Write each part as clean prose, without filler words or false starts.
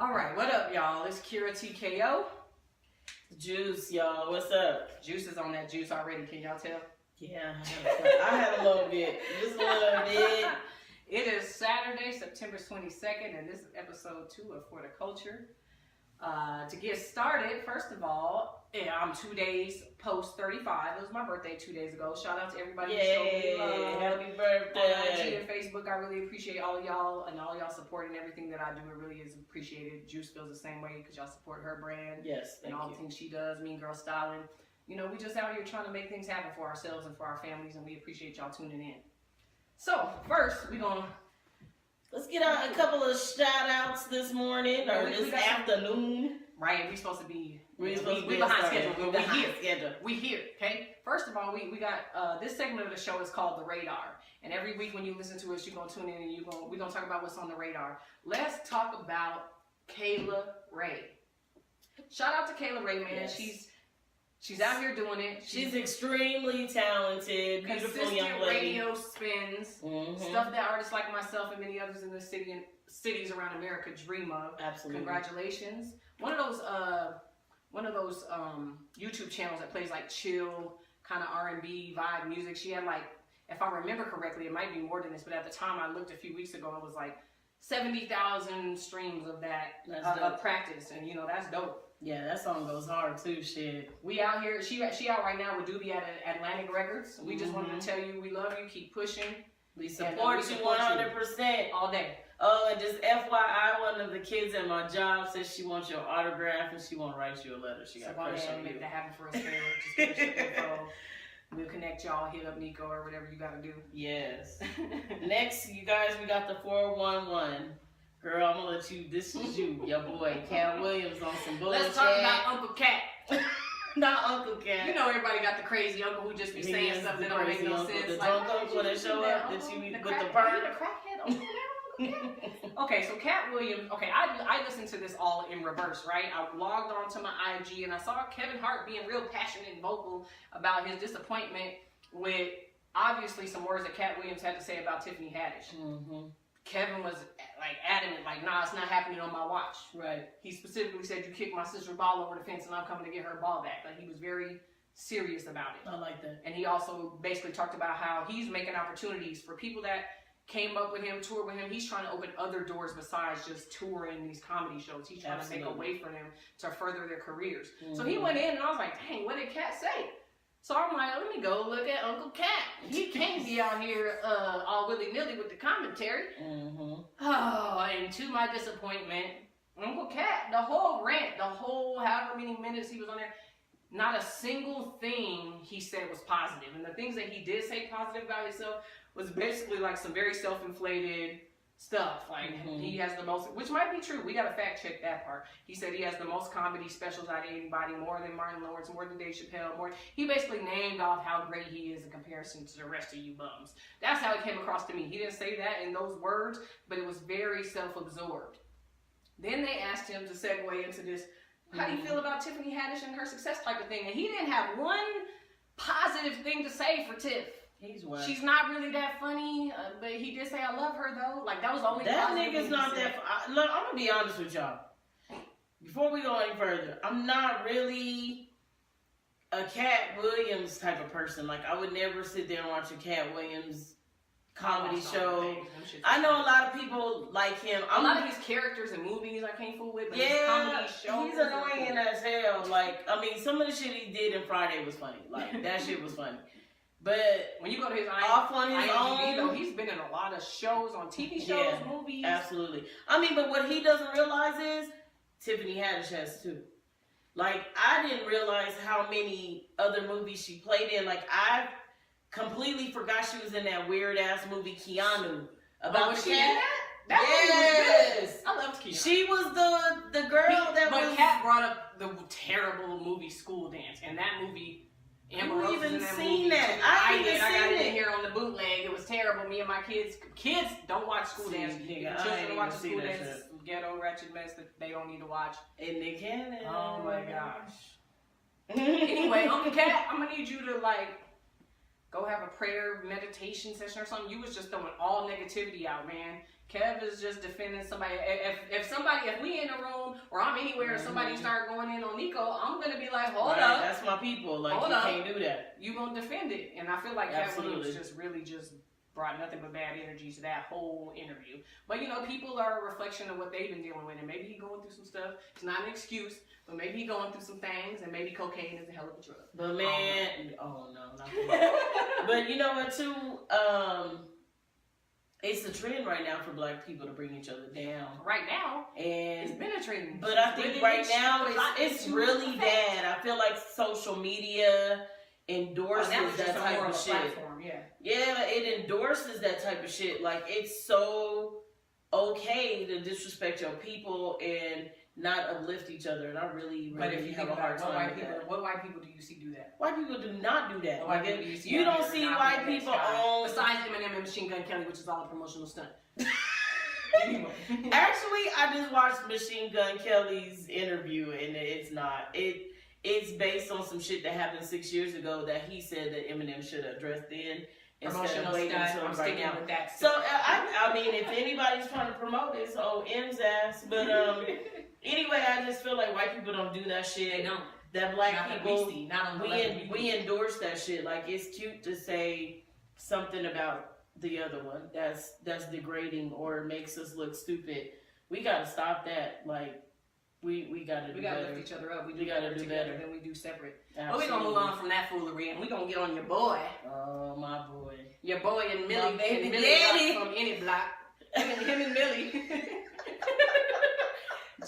All right, what up, y'all? It's Kira TKO. Juice, y'all. What's up? Juice is on that juice already. Can y'all tell? Yeah, I had a little bit. Just a little bit. It is Saturday, September 22nd, and this is episode 2 of For the Culture. To get started, first of all, I'm 2 days post 35. It was my birthday 2 days ago. Shout out to everybody who showed me love. Happy birthday. On IG and Facebook, I really appreciate all of y'all and all y'all supporting everything that I do. It really is appreciated. Juice feels the same way because y'all support her brand. Yes, and all the things she does, Mean Girl Styling. You know, we just out here trying to make things happen for ourselves and for our families, and we appreciate y'all tuning in. So, first, let's get out a couple of shout outs this morning or this afternoon. Right, we're supposed to be we behind schedule. We here, okay? First of all, we got this segment of the show is called The Radar. And every week when you listen to us, you're gonna tune in and we're gonna talk about what's on the radar. Let's talk about Kayla Ray. Shout out to Kayla Ray, man. Yes. She's out here doing it. She's extremely talented, beautiful young lady. Radio spins, stuff that artists like myself and many others in the city and cities around America dream of. Absolutely. Congratulations. One of those YouTube channels that plays like chill kind of R&B vibe music. She had like, if I remember correctly, it might be more than this, but at the time I looked a few weeks ago, it was like 70,000 streams of that of practice, and you know that's dope. Yeah, that song goes hard too. Shit. We out here. She out right now with Doobie at Atlantic Records. We just wanted to tell you we love you. Keep pushing. We support you 100% all day. Oh, and just FYI, one of the kids at my job says she wants your autograph and she want to write you a letter. She got crush on you. Make that happen for us, Taylor. Just give us your info. We'll connect y'all. Hit up Nico or whatever you got to do. Yes. Next, you guys, we got the 411. Girl, I'm gonna let you. This is you, your boy, Katt Williams on some bullshit. Let's talk about Uncle Katt. Not Uncle Katt. You know everybody got the crazy uncle who just be saying stuff that don't make no uncle, sense. The like, drunk uncle that show up that you with the perm. Okay, so Katt Williams. Okay, I listened to this all in reverse, right? I logged on to my IG and I saw Kevin Hart being real passionate and vocal about his disappointment with obviously some words that Katt Williams had to say about Tiffany Haddish. Kevin was like adamant, like, nah, it's not happening on my watch. Right. He specifically said, you kicked my sister's ball over the fence and I'm coming to get her ball back. Like, he was very serious about it. I like that. And he also basically talked about how he's making opportunities for people that came up with him, toured with him. He's trying to open other doors besides just touring these comedy shows. He's trying to make a way for them to further their careers. So he went in and I was like, dang, what did Katt say? So I'm like, let me go look at Uncle Katt. He can't be out here all willy-nilly with the commentary. Oh, and to my disappointment, Uncle Katt, the whole rant, the whole however many minutes he was on there, not a single thing he said was positive. And the things that he did say positive about himself was basically like some very self-inflated stuff. Like he has the most, which might be true. We got to fact check that part. He said he has the most comedy specials out of anybody, more than Martin Lawrence, more than Dave Chappelle, more. He basically named off how great he is in comparison to the rest of you bums. That's how it came across to me. He didn't say that in those words, but it was very self-absorbed. Then they asked him to segue into this, how do you feel about Tiffany Haddish and her success type of thing? And he didn't have one positive thing to say for Tiff. She's not really that funny, but he did say, I love her though. Like, that was the only that nigga's not that. Look, I'm gonna be honest with y'all. Before we go any further, I'm not really a Katt Williams type of person. Like, I would never sit there and watch a Katt Williams comedy show. I know a lot of people like him. A lot of his characters and movies I can't fool with, but his comedy shows, he's annoying as hell. Like, I mean, some of the shit he did in Friday was funny. Like, that shit was funny. But when you go to his off on his IMDb, though, he's been in a lot of shows, on TV shows, movies. Absolutely. I mean, but what he doesn't realize is Tiffany Haddish has too. Like, I didn't realize how many other movies she played in. Like, I completely forgot she was in that weird ass movie Keanu about the cat. That movie was good. I loved Keanu. She was the girl But Katt brought up the terrible movie School Dance, and that movie. Who even seen that? I got it in here on the bootleg. It was terrible. Me and my kids don't watch School Dance. Nigga, children watch School Dance, ghetto ratchet mess that they don't need to watch. And they can. Oh my gosh. Anyway, Uncle Katt, I'm gonna need you to like go have a prayer meditation session or something. You was just throwing all negativity out, man. Kev is just defending somebody. If we in a room or I'm anywhere and somebody start going in on Nico, I'm gonna be like, hold up. That's my people. Like, hold you up. Can't do that. You gonna defend it. And I feel like Kev Williams just really just brought nothing but bad energy to that whole interview. But you know, people are a reflection of what they've been dealing with, and maybe he going through some stuff. It's not an excuse, but maybe he going through some things, and maybe cocaine is a hell of a drug. But man, oh no, not that. But you know what too? It's a trend right now for black people to bring each other down. Right now, and it's been a trend. But I think right now it's really bad. I feel like social media endorses that type of shit. Platform, yeah, it endorses that type of shit. Like, it's so okay to disrespect your people and not uplift each other, and I really have a hard time with that. What white people do you see do that? White people do not do that. Like, you don't see white people on... Besides Eminem and Machine Gun Kelly, which is all a promotional stunt. Anyway. Actually, I just watched Machine Gun Kelly's interview, and it's not. It's based on some shit that happened 6 years ago that he said that Eminem should have addressed then. Instead of waiting until right now. With that so I mean, if anybody's trying to promote it, so M's ass. But anyway, I just feel like white people don't do that shit. They don't. That black people, we endorse that shit. Like, it's cute to say something about the other one that's degrading or makes us look stupid. We gotta stop that. Like, we gotta do better. Lift each other up. We gotta do better than we do separate. Absolutely. But we're gonna move on from that foolery, and we're gonna get on your boy. Oh, my boy. Your boy and Millie. My baby Millie daddy. From any block. Him and Millie.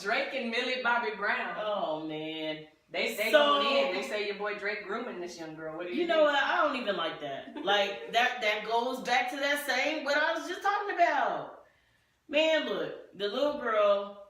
Drake and Millie Bobby Brown. Oh, man. They going in. They say your boy Drake grooming this young girl. What do you know what? I don't even like that. Like, that goes back to that same what I was just talking about. Man, look, the little girl,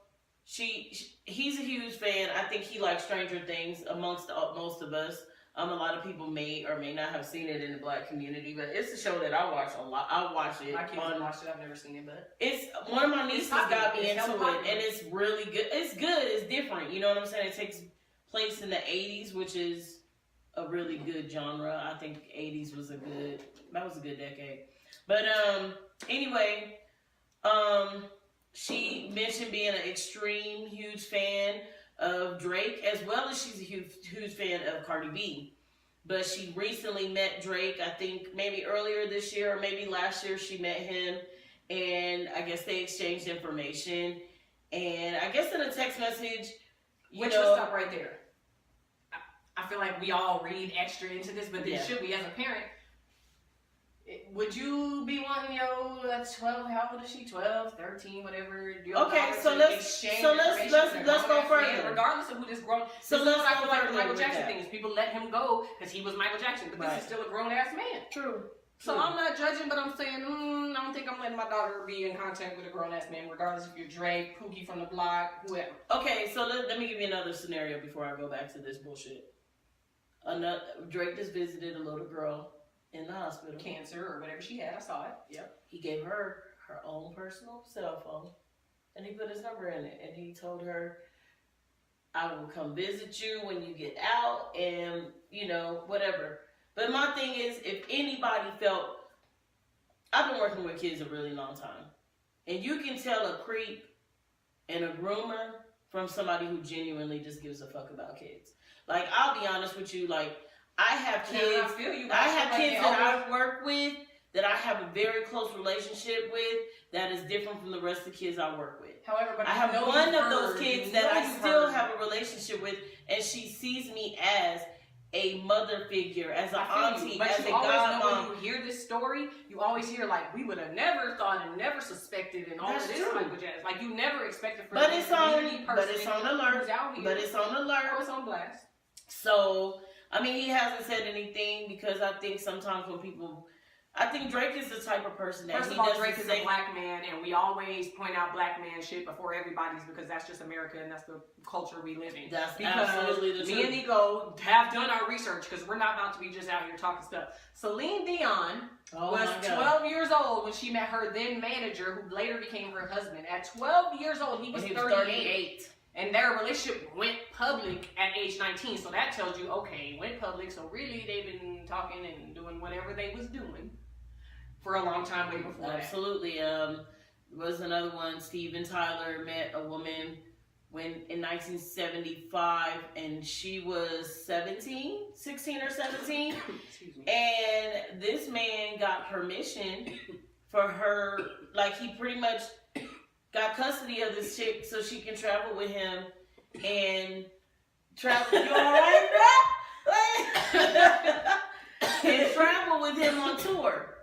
he's a huge fan. I think he likes Stranger Things amongst most of us. A lot of people may or may not have seen it in the black community, but it's a show that I watch a lot. I watch it. My kids watch it. I've never seen it, but it's one of my nieces got me into it, and it's really good. It's good. It's different. You know what I'm saying? It takes place in the 80s, which is a really good genre. I think 80s was a good decade. But anyway, she mentioned being an extreme huge fan of Drake, as well as she's a huge fan of Cardi B. But she recently met Drake, I think maybe earlier this year or maybe last year she met him, and I guess they exchanged information. And I guess in a text message, let's stop right there. I feel like we all read extra into this, but it should be, as a parent, would you be wanting 12? How old is she? 12, 13, whatever. Okay, so let's go further. Regardless of who this grown. So let's I feel like the Michael Jackson thing is people let him go because he was Michael Jackson, but this is still a grown ass man. True. So I'm not judging, but I'm saying I don't think I'm letting my daughter be in contact with a grown ass man, regardless if you're Drake, Pookie from the block, whoever. Okay, so let me give you another scenario before I go back to this bullshit. Drake just visited a little girl in the hospital. Cancer or whatever she had. I saw it. Yep. He gave her own personal cell phone, and he put his number in it, and he told her, I will come visit you when you get out, and, whatever. But my thing is, if anybody felt... I've been working with kids a really long time, and you can tell a creep and a groomer from somebody who genuinely just gives a fuck about kids. Like, I'll be honest with you, like, I have kids. I have kids that I work with that I have a very close relationship with that is different from the rest of the kids I work with. However, but I have one of those kids that I still have a relationship with, and she sees me as a mother figure, as an auntie, as a godmom. When you hear this story, you always hear like, we would have never thought and never suspected and all of this language. Like, you never expected for but it's on alert. But it's on alert. Oh, it's on blast. So, I mean, he hasn't said anything because I think sometimes when people... I think Drake is the type of person that First of all, Drake is a black man, and we always point out black man shit before everybody's because that's just America and that's the culture we live in. That's because absolutely the truth. Me and Nico have done our research because we're not about to be just out here talking stuff. Celine Dion was 12 years old when she met her then manager, who later became her husband. At 12 years old, he was 38. And their relationship went public at age 19. So that tells you, okay, went public. So really, they've been talking and doing whatever they was doing for a long time way before Absolutely. Was another one. Steven Tyler met a woman in 1975, and she was 16 or 17. Excuse me. And this man got permission for her, like he pretty much got custody of this chick so she can travel with him and travel. You alright, bro? And travel with him on tour.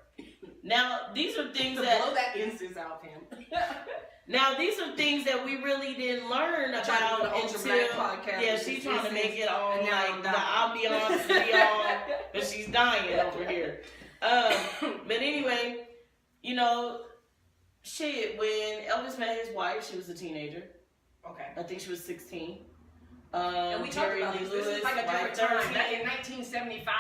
Now, these are things blow that incense out, Pam. Now, these are things that we really didn't learn about until. Yeah, she's trying to make it all like the ambiance beyond, but she's dying over here. But anyway, you know, shit. When Elvis met his wife, she was a teenager. Okay. I think she was 16. And we talked about this. This is like a different time. Like in 1975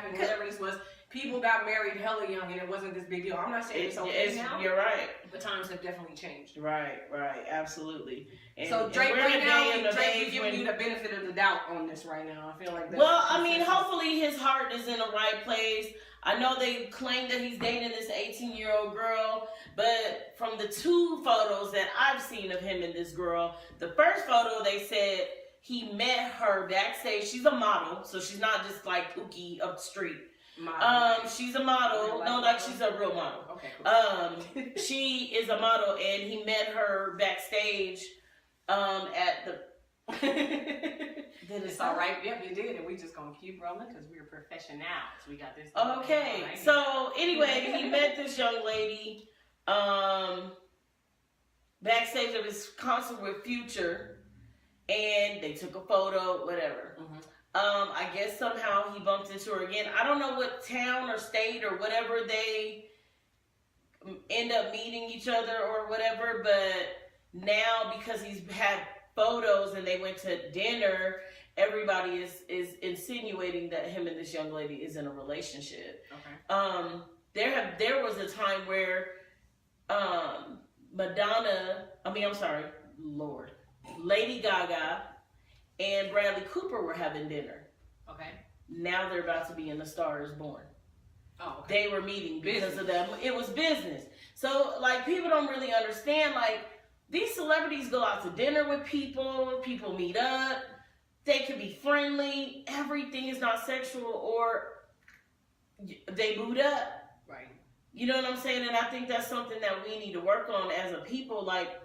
and whatever this was. People got married hella young and it wasn't this big deal. I'm not saying it's okay now. You're right. But times have definitely changed. Right, absolutely. And, so Drake, right now, we're giving you the benefit of the doubt on this right now. I feel like that's... Well, I mean, hopefully his heart is in the right place. I know they claim that he's dating this 18-year-old girl, but from the 2 photos that I've seen of him and this girl, the first photo they said he met her backstage. She's a model, so she's not just like Pookie up the street. She's a model. No, like she's a real model. Okay, cool. She is a model, and he met her backstage at the. It's all right. Yep, you did, and we just gonna keep rolling because we're professionals. We got this. Okay, so anyway, he met this young lady backstage of his concert with Future, and they took a photo, whatever. Mm-hmm. I guess somehow he bumped into her again. I don't know what town or state or whatever they end up meeting each other or whatever, but now because he's had photos and they went to dinner, everybody is insinuating that him and this young lady is in a relationship. Okay. There was a time where Lady Gaga and Bradley Cooper were having dinner. Okay. Now they're about to be in The Star Is Born. Oh, okay. They were meeting because of that. It was business. So, like, people don't really understand, like, these celebrities go out to dinner with people. People meet up. They can be friendly. Everything is not sexual or they boot up. Right. You know what I'm saying? And I think that's something that we need to work on as a people. Like,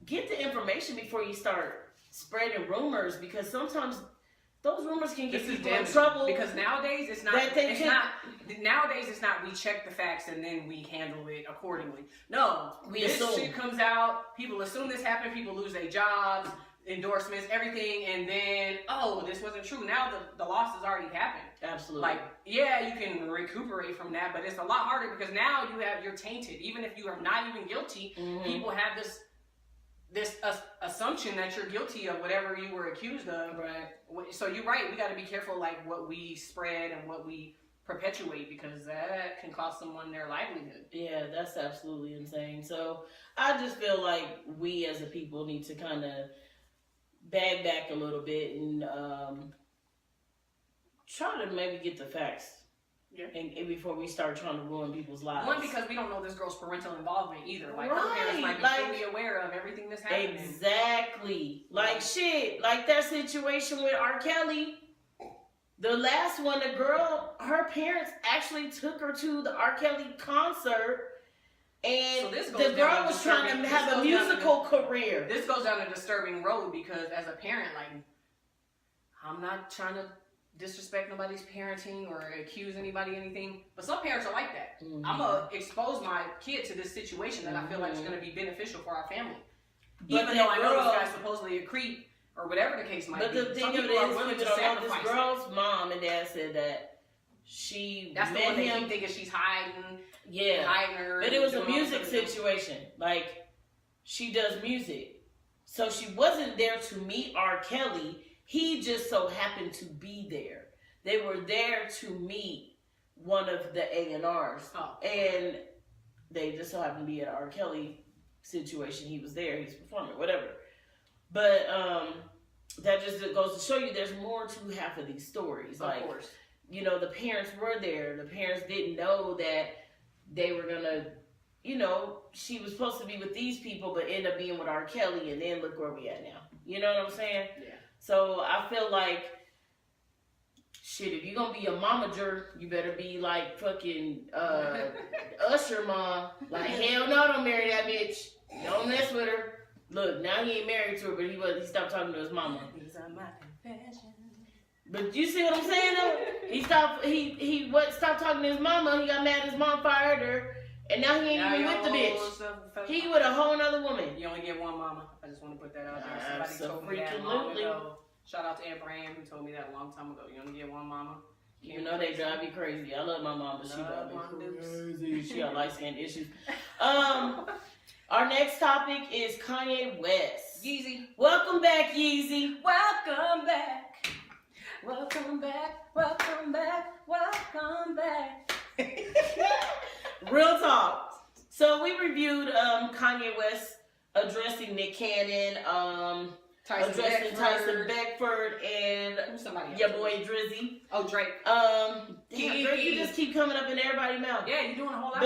get the information before you start spreading rumors, because sometimes those rumors can get people in trouble. Because nowadays it's not. Nowadays it's not. We check the facts and then we handle it accordingly. No, this shit comes out. People assume this happened. People lose their jobs, endorsements, everything, and then this wasn't true. Now the loss has already happened. Absolutely. Like, yeah, you can recuperate from that, but it's a lot harder because now you're tainted. Even if you are not even guilty, people have this assumption that you're guilty of whatever you were accused of. Right. So you're right. We got to be careful, like what we spread and what we perpetuate, because that can cost someone their livelihood. Yeah, that's absolutely insane. So I just feel like we as a people need to kind of bag back a little bit and try to maybe get the facts. Yeah. And before we start trying to ruin people's lives. One, because we don't know this girl's parental involvement either. Like, her parents might be fully aware of everything that's happening. Exactly. Like, shit. Like that situation with R. Kelly. The last one, the girl, her parents actually took her to the R. Kelly concert. And the girl was trying to have a musical career. This goes down a disturbing road because as a parent, like, I'm not trying to disrespect nobody's parenting or accuse anybody anything, but some parents are like that. I'm gonna expose my kid to this situation that I feel like is gonna be beneficial for our family, even though I know this guy's supposedly a creep or whatever the case might be. But the thing of it is, people don't know, this girl's mom and dad said that she that's met the one they him keep thinking she's hiding. Yeah, hiding her. But it was a music situation. Like, she does music, so she wasn't there to meet R. Kelly. He just so happened to be there. They were there to meet one of the A&Rs. And they just so happened to be at R. Kelly situation. He was there. He's performing, whatever. But that just goes to show you there's more to half of these stories. Of like, course. you know, the parents were there. The parents didn't know that they were gonna, you know, she was supposed to be with these people, but end up being with R. Kelly, and then look where we at now. You know what I'm saying? Yeah. So I feel like, shit, if you're gonna be a momager, you better be like fucking Usher mom. Like, hell no, don't marry that bitch. Don't mess with her. Look, now he ain't married to her, but he stopped talking to his mama. These are my confessions. But you see what I'm saying though? He stopped talking to his mama. He got mad his mom fired her, and now he ain't even with the bitch. He with a whole nother woman. You only get one mama. I just want to put that out there. Somebody told me that long ago. Shout out to Abraham who told me that a long time ago. You only get one mama. You know they drive me crazy. I love my mom, but she drives me crazy. She got light skin issues. Our next topic is Kanye West. Yeezy. Welcome back, Yeezy. Welcome back. Welcome back. Welcome back. Welcome back. Real talk. So we reviewed Kanye West addressing Nick Cannon, addressing Tyson Beckford and your boy Drizzy. Oh, Drake. Drake, you just keep coming up in everybody's mouth. Yeah, you're doing a whole lot.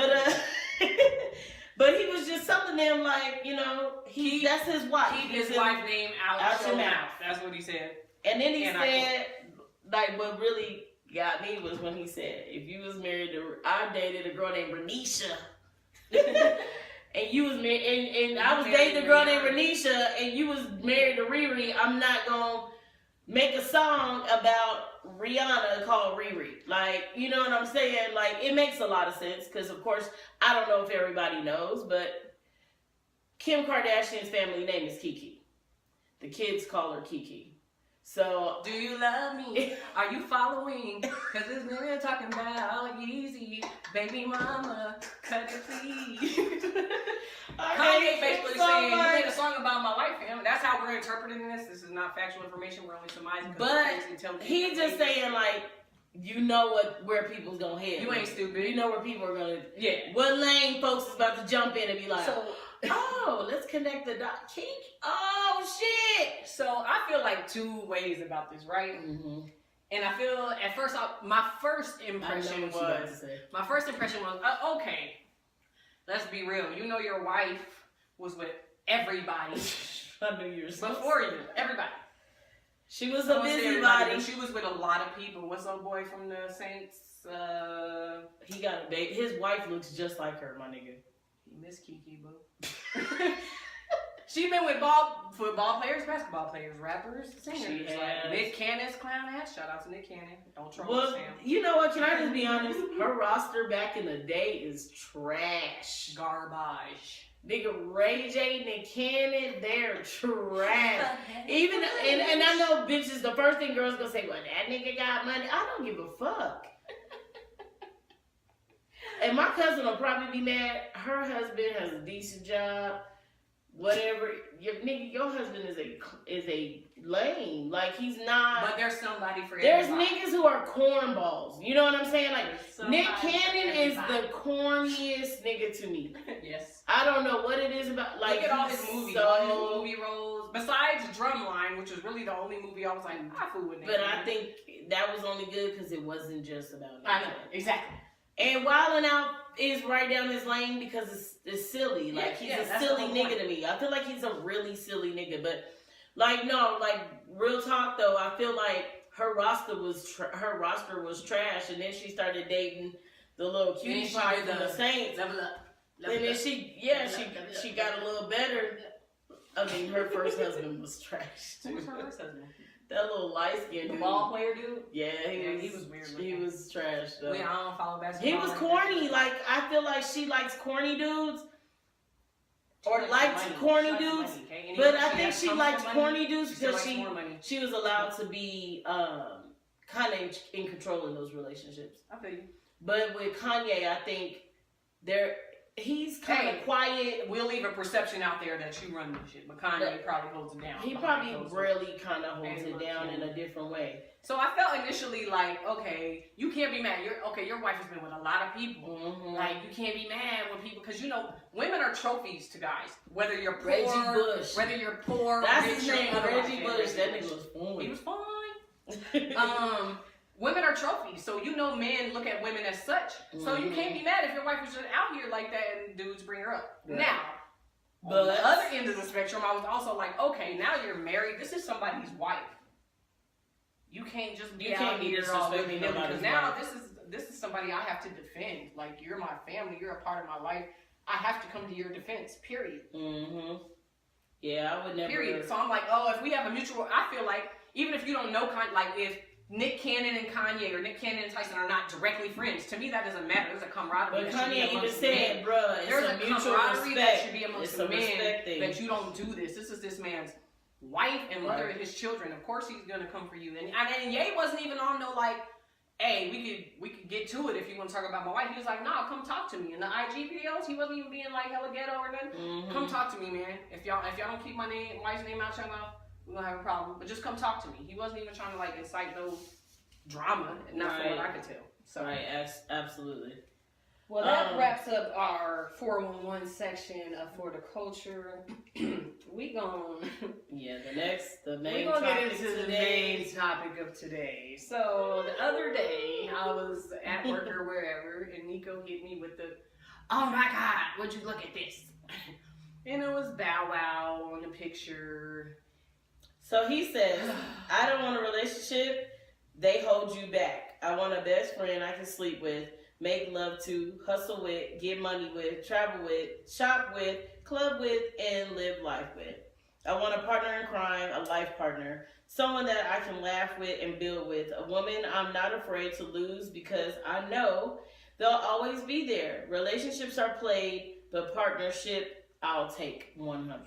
But he was just telling them, like, you know, that's his wife. Keep his wife's name out your mouth. That's what he said. And then he said, like, what really got me was when he said, if you was married to, I dated a girl named Renisha. And you was married, and I was dating a girl named Renisha, and you was married to Riri, I'm not gonna make a song about Rihanna called Riri. Like, you know what I'm saying? Like, it makes a lot of sense, because of course, I don't know if everybody knows, but Kim Kardashian's family name is Kiki. The kids call her Kiki. So, do you love me? Are you following? Because this nigga talking about Yeezy, baby mama, cut the feed. Kanye basically saying, you made a song about my wife, fam. That's how we're interpreting this. This is not factual information. We're only surmising. But he's just saying, like, you know where people's gonna head. You ain't stupid. You know where people are gonna. Yeah. What lane folks is about to jump in and be like, oh, let's connect the dot. Kink. Oh shit. So I feel like two ways about this, right? Mm-hmm. And I feel at first, my first impression was, okay, let's be real. You know your wife was with everybody. I knew you were before you, everybody. She was a busybody. She was with a lot of people. What's old boy from the Saints? He got a baby. His wife looks just like her, my nigga. He miss Kiki, boo. She been with football players, basketball players, rappers, singers. Like Nick Cannon's clown ass. Shout out to Nick Cannon. Don't troll Sam. You know what? Can I just be honest? Her roster back in the day is trash. Garbage. Nigga, Ray J, Nick Cannon, they're trash. Even and I know bitches, the first thing girls gonna say, well, that nigga got money. I don't give a fuck. And my cousin will probably be mad. Her husband has a decent job. Whatever, your husband is a lame. Like, he's not. But there's somebody for there's everybody. Niggas who are cornballs. You know what I'm saying? Like, Nick Cannon is the corniest nigga to me. Yes. I don't know what it is about. Like, look at all his movies, all his movie roles. Besides Drumline, which was really the only movie I was like, I fool with Nick. But I think that was only good because it wasn't just about Nick. I know, exactly. And Wildin' Out is right down his lane because it's silly. Like, he's a silly nigga to me. I feel like he's a really silly nigga. But, like, no, like, real talk, though, I feel like her roster was trash. And then she started dating the little cutie pie from the Saints. Level up. And then she got a little better. I mean, her first husband was trash. Who was her first husband? That little light-skinned dude. The ball player dude? Yeah, he was weird. He was trash, though. I don't follow basketball. He was corny. Like, I feel like she likes corny dudes. Or likes corny dudes. But I think she likes corny dudes because she was allowed to be kind of in control in those relationships. I feel you. But with Kanye, I think he's kind of quiet. We'll leave a perception out there that you run this shit, but Kanye probably holds it down. He probably really kind of holds it down in a different way. So I felt initially like, okay, you can't be mad. Your wife has been with a lot of people. Mm-hmm. Like, you can't be mad when people, because women are trophies to guys. Whether you're poor, Reggie Bush. whether you're poor, that's rich, his name, Reggie Bush. That nigga was fine. He was fine. Women are trophies, so men look at women as such. So you can't be mad if your wife was just out here like that and dudes bring her up. Right. Now, on the other end of the spectrum, I was also like, okay, now you're married. This is somebody's wife. You can't just be out here all willy nilly, because now this is somebody I have to defend. Like, you're my family, you're a part of my life. I have to come to your defense. Period. Mm-hmm. Yeah, I would never. Period. So I'm like, oh, if we have a mutual, I feel like even if you don't know, like if Nick Cannon and Kanye or Nick Cannon and Tyson are not directly friends, to me that doesn't matter. There's a camaraderie. But Kanye even said, bruh, there's a mutual camaraderie that should be amongst the men that you don't do this. This is this man's wife and mother of his children. Of course he's gonna come for you. And Ye wasn't even on no like, hey, we could get to it if you want to talk about my wife. He was like, nah, come talk to me. In the IG videos, he wasn't even being like hella ghetto or nothing. Mm-hmm. Come talk to me, man. If y'all don't keep my wife's name out your mouth, we're gonna have a problem. But just come talk to me. He wasn't even trying to like incite no drama, not from what I could tell. So absolutely. Well, that wraps up our 411 section of For the Culture. We gonna the main gonna topic get into the main topic of today. So the other day I was at work or wherever, and Nico hit me with the, "Oh my God, would you look at this?" And it was Bow Wow on the picture. So he says, "I don't want a relationship. They hold you back. I want a best friend I can sleep with, make love to, hustle with, get money with, travel with, shop with, club with, and live life with. I want a partner in crime, a life partner, someone that I can laugh with and build with, a woman I'm not afraid to lose because I know they'll always be there. Relationships are played, but partnership I'll take 100%.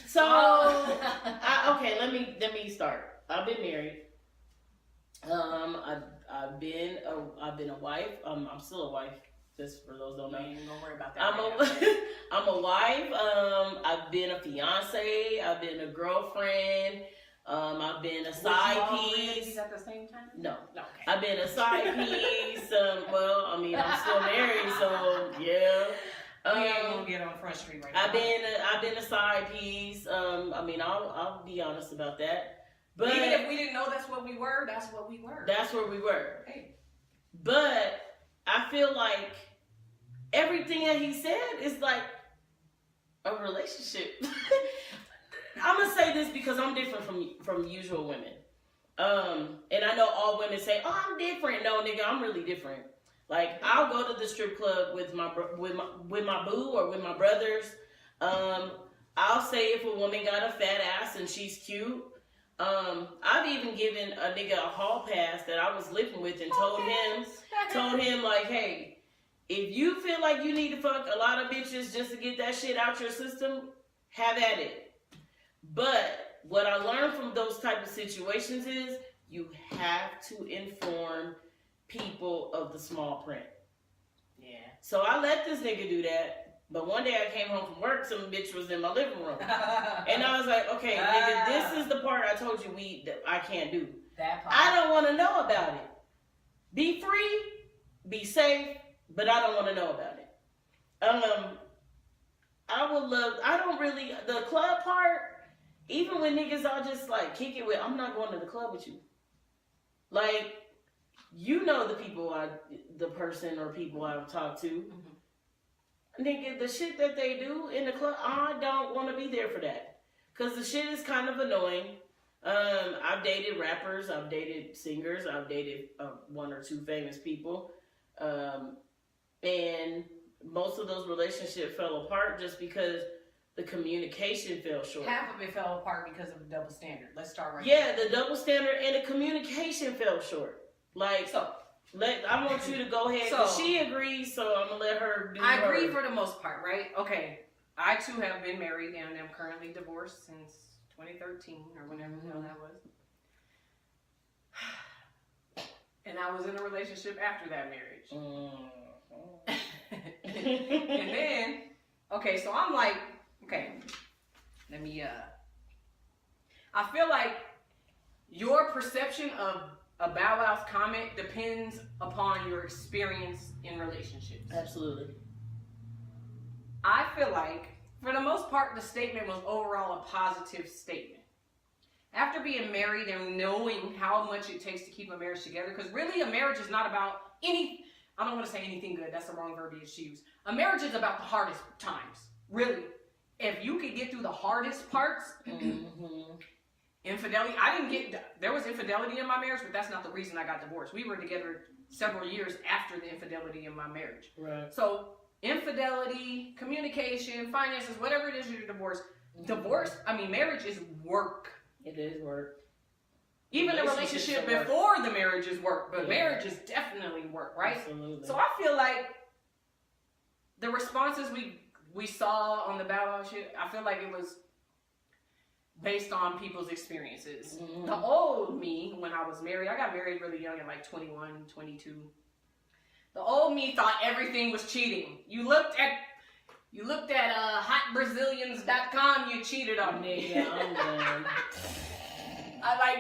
So, let me start. I've been married. I've been a wife. I'm still a wife. Just for those who don't know. You ain't gonna worry about that. I'm a wife. I've been a fiance. I've been a girlfriend. I've been a side piece. At the same time? No. Okay. I've been a side piece. I'm still married, so yeah. We ain't gonna get on Front Street right now. I've been a side piece. I'll be honest about that. But even if we didn't know that's what we were, that's what we were. That's where we were. Hey. But I feel like everything that he said is like a relationship. I'm gonna say this because I'm different from usual women. And I know all women say, "Oh, I'm different." No, nigga, I'm really different. Like, I'll go to the strip club with my boo or with my brothers. I'll say if a woman got a fat ass and she's cute. I've even given a nigga a hall pass that I was living with and told him like, hey, if you feel like you need to fuck a lot of bitches just to get that shit out your system, have at it. But what I learned from those type of situations is you have to inform people of the small print. Yeah. So I let this nigga do that, but one day I came home from work, some bitch was in my living room, and I was like, okay, nigga, this is the part I told you that I can't do. That part. I don't want to know about it. Be free, be safe, but I don't want to know about it. I don't really, the club part, even when niggas are just like kick it with, I'm not going to the club with you. Like, you know the person or people I've talked to. Mm-hmm. Nigga, the shit that they do in the club, I don't want to be there for that. Because the shit is kind of annoying. I've dated rappers, I've dated singers, I've dated one or two famous people. And most of those relationships fell apart just because the communication fell short. Half of it fell apart because of the double standard. Let's start right there. Yeah, the double standard and the communication fell short. Like, I want you to go ahead. So, she agrees, so I'm going to let her do I agree for the most part, right? Okay. I, too, have been married and am currently divorced since 2013 or whenever the hell that was. And I was in a relationship after that marriage. And then, okay, so I'm like, okay, let me, I feel like your perception of a Bow Wow's comment depends upon your experience in relationships. Absolutely. I feel like, for the most part, the statement was overall a positive statement. After being married and knowing how much it takes to keep a marriage together, because really a marriage is not about I don't want to say anything good, that's the wrong verbiage to use. A marriage is about the hardest times, really. If you could get through the hardest parts, infidelity, there was infidelity in my marriage, but that's not the reason I got divorced. We were together several years after the infidelity in my marriage. Right. So, infidelity, communication, finances, whatever it is you're divorced. Marriage is work. It is work. Even the relationship before the marriage is work, but marriage is definitely work, right? Absolutely. So I feel like the responses we saw on the Bow Wow shit, I feel like it was based on people's experiences. Mm-hmm. The old me, when I was married, I got married really young at like 21, 22. The old me thought everything was cheating. You looked at hotbrazilians.com, you cheated on me. Yeah, I'm done.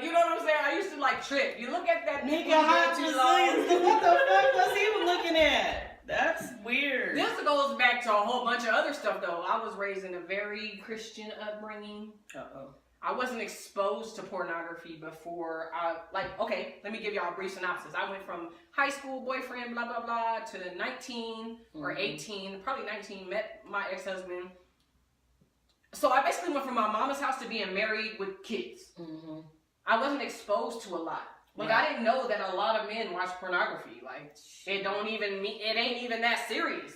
You know what I'm saying? I used to trip. You look at that nigga hot Brazilians. What the fuck was he looking at? That's weird. This goes back to a whole bunch of other stuff though. I was raised in a very Christian upbringing. I wasn't exposed to pornography before okay, let me give y'all a brief synopsis. I went from high school boyfriend, blah, blah, blah, to 19 or 18, probably 19, met my ex-husband. So I basically went from my mama's house to being married with kids. Mm-hmm. I wasn't exposed to a lot. I didn't know that a lot of men watch pornography. It ain't even that serious.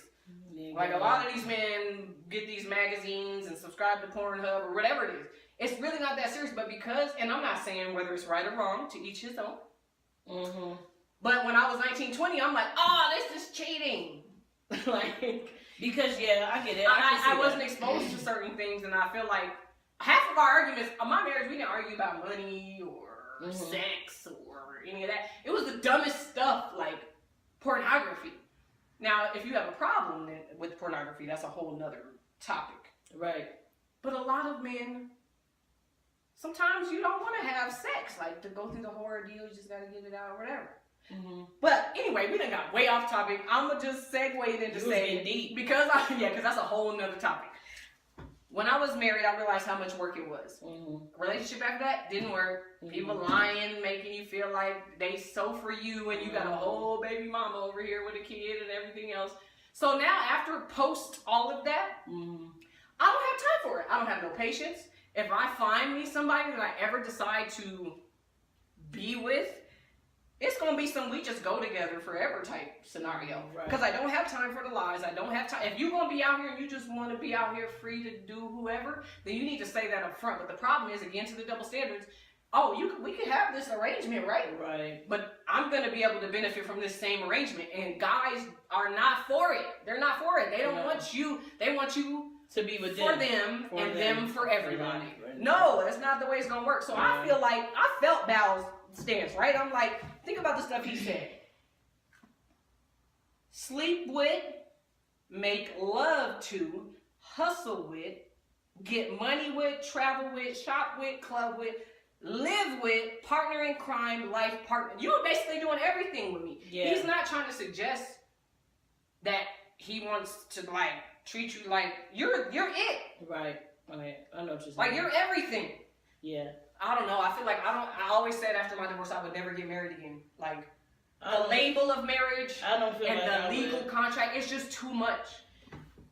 A lot of these men get these magazines and subscribe to Pornhub or whatever it is. It's really not that serious, but and I'm not saying whether it's right or wrong, to each his own. Mm-hmm. But when I was 19, 20, I'm like, this is cheating. Because, I get it. I wasn't exposed to certain things, and I feel like half of our arguments, my marriage, we didn't argue about money or sex or any of that. It was the dumbest stuff, like pornography. Now, if you have a problem with pornography, that's a whole nother topic. Right. But a lot of men, sometimes you don't want to have sex, to go through the whole ordeal, you just got to get it out or whatever. Mm-hmm. But anyway, we done got way off topic. I'm going to just segue it into saying, deep. because that's a whole nother topic. When I was married, I realized how much work it was. Mm-hmm. Relationship after that didn't work. Mm-hmm. People lying, making you feel like they so for you and you got a whole baby mama over here with a kid and everything else. So now, after post all of that, I don't have time for it. I don't have no patience. If I find me somebody that I ever decide to be with, it's going to be some we just go together forever type scenario. Because I don't have time for the lies. I don't have time. If you're going to be out here and you just want to be out here free to do whoever, then you need to say that up front. But the problem is, again, to the double standards, we could have this arrangement, right? Right. But I'm going to be able to benefit from this same arrangement. And guys are not for it. They're not for it. They don't want you. They want you to be with for them and them for everybody. No, that's not the way it's going to work. So I feel like I felt Bow's stance, right? I'm like, think about the stuff he said. Sleep with, make love to, hustle with, get money with, travel with, shop with, club with, live with, partner in crime, life partner. You're basically doing everything with me. Yeah. He's not trying to suggest that he wants to treat you like you're it. Right. Okay. I know what you're saying. You're everything. Yeah. I don't know. I feel like I always said after my divorce I would never get married again. The label of marriage and the legal contract, it's just too much.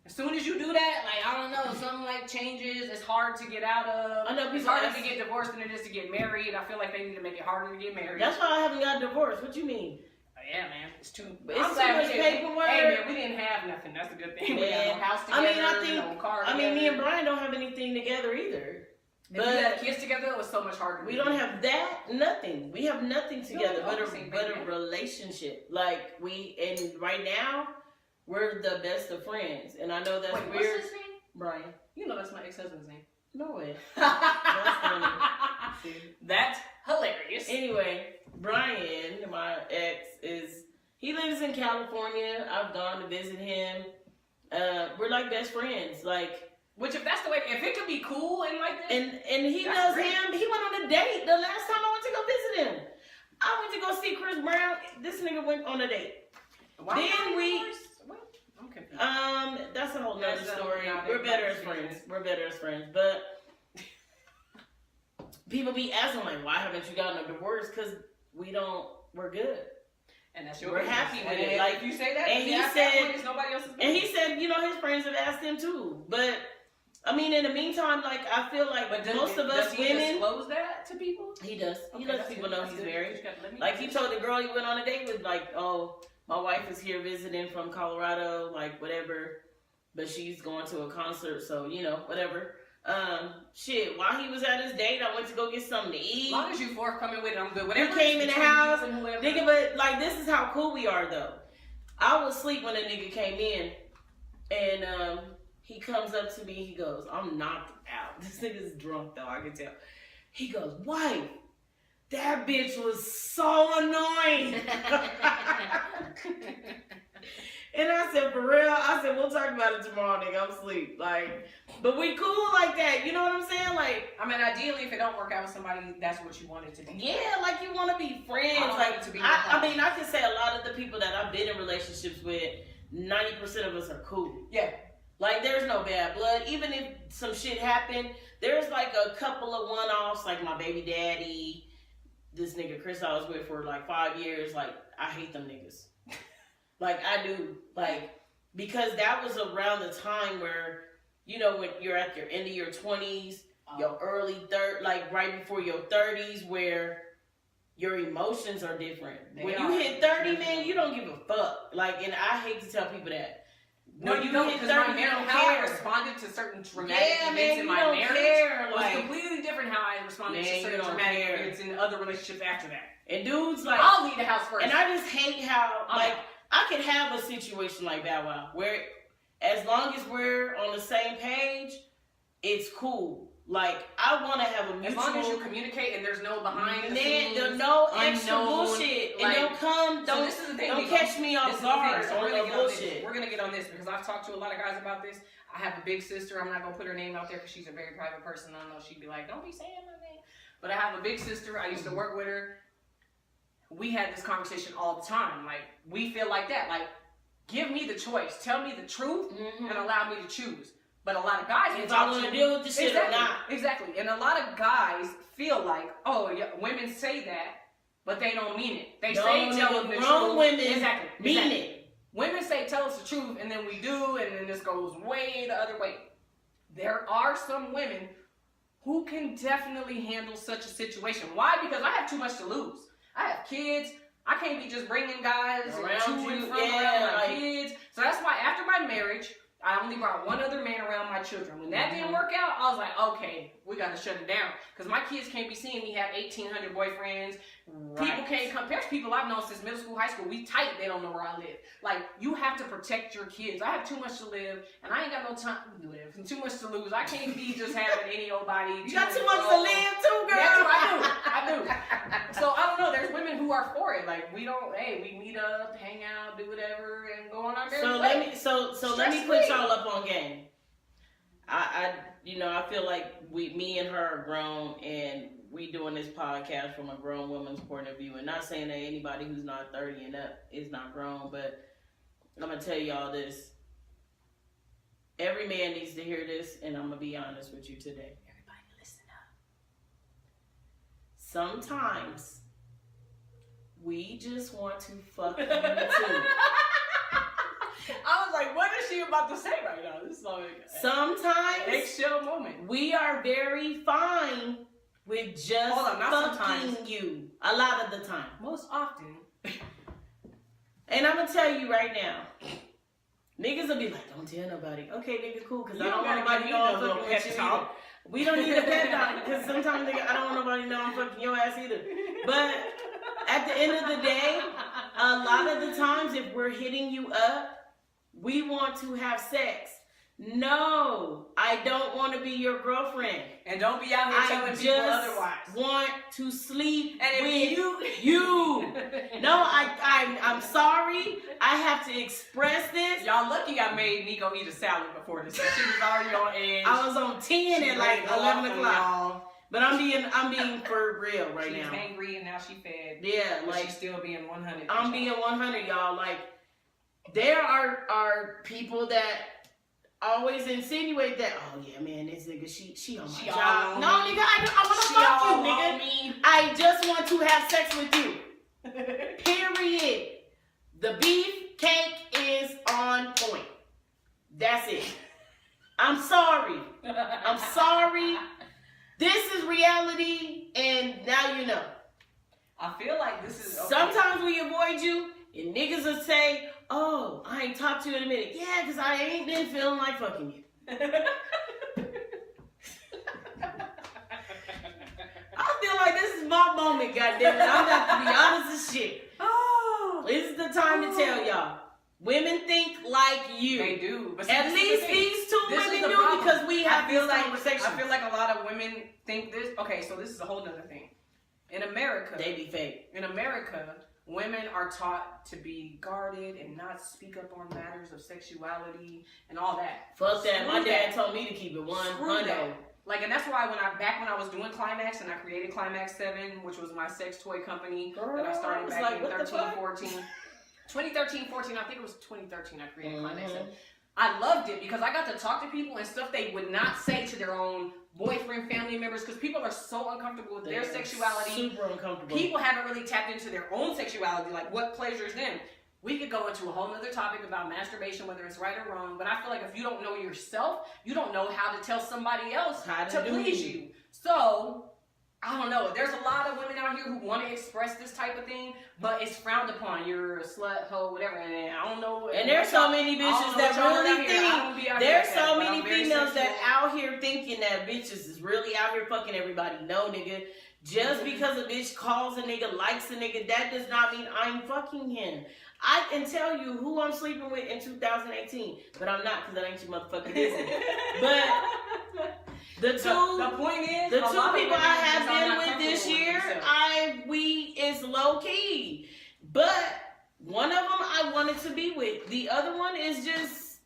As soon as you do that, I don't know, something changes. It's hard to get out of. I know it's harder to get divorced than it is to get married. I feel like they need to make it harder to get married. That's why I haven't got divorced. What you mean? Yeah, man. It's too much paperwork. Hey, man, we didn't have nothing. That's a good thing. We got no house together, no car together. Me and Brian don't have anything together either. But if we had kids together, it was so much harder. We don't have that, nothing. We have nothing together but a relationship. And right now, we're the best of friends. And I know that's weird. What's his name? Brian. You know that's my ex-husband's name. No way. That's funny. That's hilarious. Anyway, Brian, my ex, he lives in California. I've gone to visit him. We're best friends. Which, if that's the way, if it could be cool and like this, and he knows him. He went on a date the last time I went to go visit him. I went to go see Chris Brown. This nigga went on a date. Why then we. I'm confused. That's a whole nother story. We're better as friends. We're better as friends. But people be asking like, why haven't you gotten a divorce? Because we're good. And that's your we're business. happy with and it. Like you say that, and he said, nobody else's business. And he said, his friends have asked him too. But I mean, in the meantime, like I feel like most of us women. Does he disclose that to people? He does. He lets people know he's married. Like he told the girl he went on a date with, like, oh, my wife is here visiting from Colorado, like whatever, but she's going to a concert, so whatever. While he was at his date, I went to go get something to eat. As long as you forthcoming with it, I'm good. Whatever. He came in the house, nigga, but like this is how cool we are though. I was asleep when the nigga came in, and he comes up to me, he goes, I'm knocked out. This nigga's drunk though, I can tell. He goes, wife, that bitch was so annoying. And I said, for real? I said, we'll talk about it tomorrow, nigga. I'm asleep. Like, but we cool like that. You know what I'm saying? Like, I mean, ideally, if it don't work out with somebody, that's what you want it to be. Yeah, like you want to be friends. I mean, I can say a lot of the people that I've been in relationships with, 90% of us are cool. Yeah. Like, there's no bad blood. Even if some shit happened, there's like a couple of one-offs, like my baby daddy, this nigga Chris I was with for like 5 years. Like, I hate them niggas. Like, I do. Like, because that was around the time where, when you're at your end of your 20s, your early like right before your 30s, where your emotions are different. When you hit 30, man, you don't give a fuck. Like, and I hate to tell people that. No, you don't, because my marriage, how I responded to certain traumatic events in my marriage was completely different how I responded to certain traumatic events in other relationships after that. And dudes, like, I'll leave the house first. And I just hate how, like, I could have a situation like Bow Wow where as long as we're on the same page, it's cool. Like, I want to have a mutual... As long as you communicate and there's no behind the scenes, there's no extra bullshit. Like, and don't this is the thing, don't catch me off guard on no bullshit. We're going to get on this because I've talked to a lot of guys about this. I have a big sister. I'm not going to put her name out there because she's a very private person. I know she'd be like, don't be saying my name. But I have a big sister. I used to work with her. We had this conversation all the time. Like, we feel like that. Like, give me the choice. Tell me the truth and allow me to choose. But a lot of guys... If I want to deal with this shit or not. Exactly. And a lot of guys feel like, oh, yeah, women say that, but they don't mean it. They say tell them the truth. Women mean it. Women say tell us the truth, and then we do, and then this goes way the other way. There are some women who can definitely handle such a situation. Why? Because I have too much to lose. I have kids. I can't be just bringing guys around my kids. So that's why after my marriage, I only brought one other man around my children. When that didn't work out, I was like, okay, we got to shut it down. Because my kids can't be seeing me have 1,800 boyfriends. Right. People can't come. There's people I've known since middle school, high school. We tight. They don't know where I live. Like, you have to protect your kids. I have too much to live, and I ain't got no time to live. And too much to lose. I can't be just having any old body. You got too much to live too, girl. That's what I do. So, I don't know. There's women who are for it. Like, we don't, we meet up, hang out, do whatever, and go on our merry way. Let me put y'all up on game. I feel like me and her are grown, and we doing this podcast from a grown woman's point of view, and not saying that anybody who's not 30 and up is not grown, but I'm gonna tell y'all this. Every man needs to hear this, and I'm gonna be honest with you today. Everybody listen up. Sometimes we just want to fuck you too. I was like, what is she about to say right now? This is like sometimes eggshell moment. We are very fine with just fucking you. A lot of the time. Most often. And I'm gonna tell you right now, niggas will be like, don't tell nobody. Okay, nigga, cool, because I don't want nobody to know I'm fucking with you either. We don't need a pep talk, because sometimes, nigga, I don't want nobody to know I'm fucking your ass either. But at the end of the day, a lot of the times, if we're hitting you up, we want to have sex. No, I don't want to be your girlfriend. And don't be out here telling people otherwise. I want to sleep and with you. No, I'm sorry. I have to express this. Y'all lucky I made Nico eat a salad before this. She was already on edge. I was on 10 at like 11 o'clock. But I'm being for real right now. She's hangry and now she fed. Yeah, but like she's still being 100. I'm being 100, y'all. Like there are people that always insinuate that, oh yeah, man, this nigga, she on my job. No, nigga, I want to fuck you, nigga. I just want to have sex with you. Period. The beef cake is on point. That's it. I'm sorry. I'm sorry. This is reality, and now you know. I feel like this is okay. Sometimes we avoid you, and niggas will say, oh, I ain't talked to you in a minute. Yeah, because I ain't been feeling like fucking you. I feel like this is my moment, goddammit. I'm about to be honest as shit. Oh, this is the time to tell y'all. Women think like you. They do. But at least these two women do because we have these conversations. I feel like a lot of women think this. Okay, so this is a whole nother thing. In America, they be fake. In America, women are taught to be guarded and not speak up on matters of sexuality and all that. Fuck that. My dad told me to keep it 100. Like, and that's why when I was doing Climax and I created Climax 7, which was my sex toy company that I started back in 2013, 14, I think it was 2013 I created Climax 7. I loved it because I got to talk to people and stuff they would not say to their own boyfriend, family members, because people are so uncomfortable with their sexuality. Super uncomfortable. People haven't really tapped into their own sexuality, like what pleasures them. We could go into a whole other topic about masturbation, whether it's right or wrong, but I feel like if you don't know yourself, you don't know how to tell somebody else to please you. So, I don't know. There's a lot of women out here who want to express this type of thing, but it's frowned upon. You're a slut, hoe, whatever. And I don't know. And there's so many bitches that really think. There's so many females that out here thinking that bitches is really out here fucking everybody. No, nigga. Just because a bitch calls a nigga, likes a nigga, that does not mean I'm fucking him. I can tell you who I'm sleeping with in 2018, but I'm not because that ain't your motherfucking business. But the point is, the two people I have been with this year, it's low key. But one of them I wanted to be with. The other one is just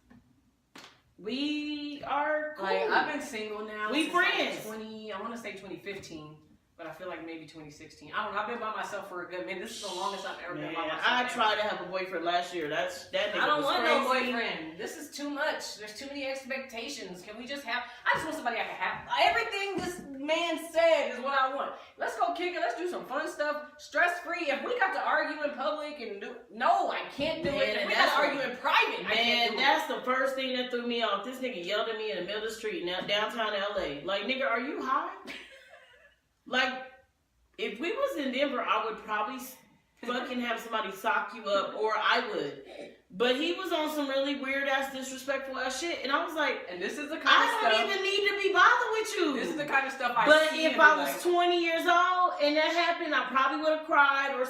we are cool. Like I've been single now. We friends. I want to say 2015. But I feel like maybe 2016. I don't know. I've been by myself for a good minute. This is the longest I've ever been by myself. I tried to have a boyfriend last year. That nigga I don't want crazy. no boyfriend. This is too much. There's too many expectations. Can we just have? I just want somebody I can have. Everything this man said is what I want. Let's go kick it. Let's do some fun stuff. Stress free. If we got to argue in public and no, I can't do it. If we got to argue in private, I can't do it. That's the first thing that threw me off. This nigga yelled at me in the middle of the street now downtown LA. Like, nigga, are you high? Like, if we was in Denver, I would probably fucking have somebody sock you up, or I would. But he was on some really weird ass, disrespectful ass shit, and I was like, and this is the kind I of stuff. don't even need to be bothered with you. This is the kind of stuff I But see. But if I was 20 years old and that happened, I probably would have cried or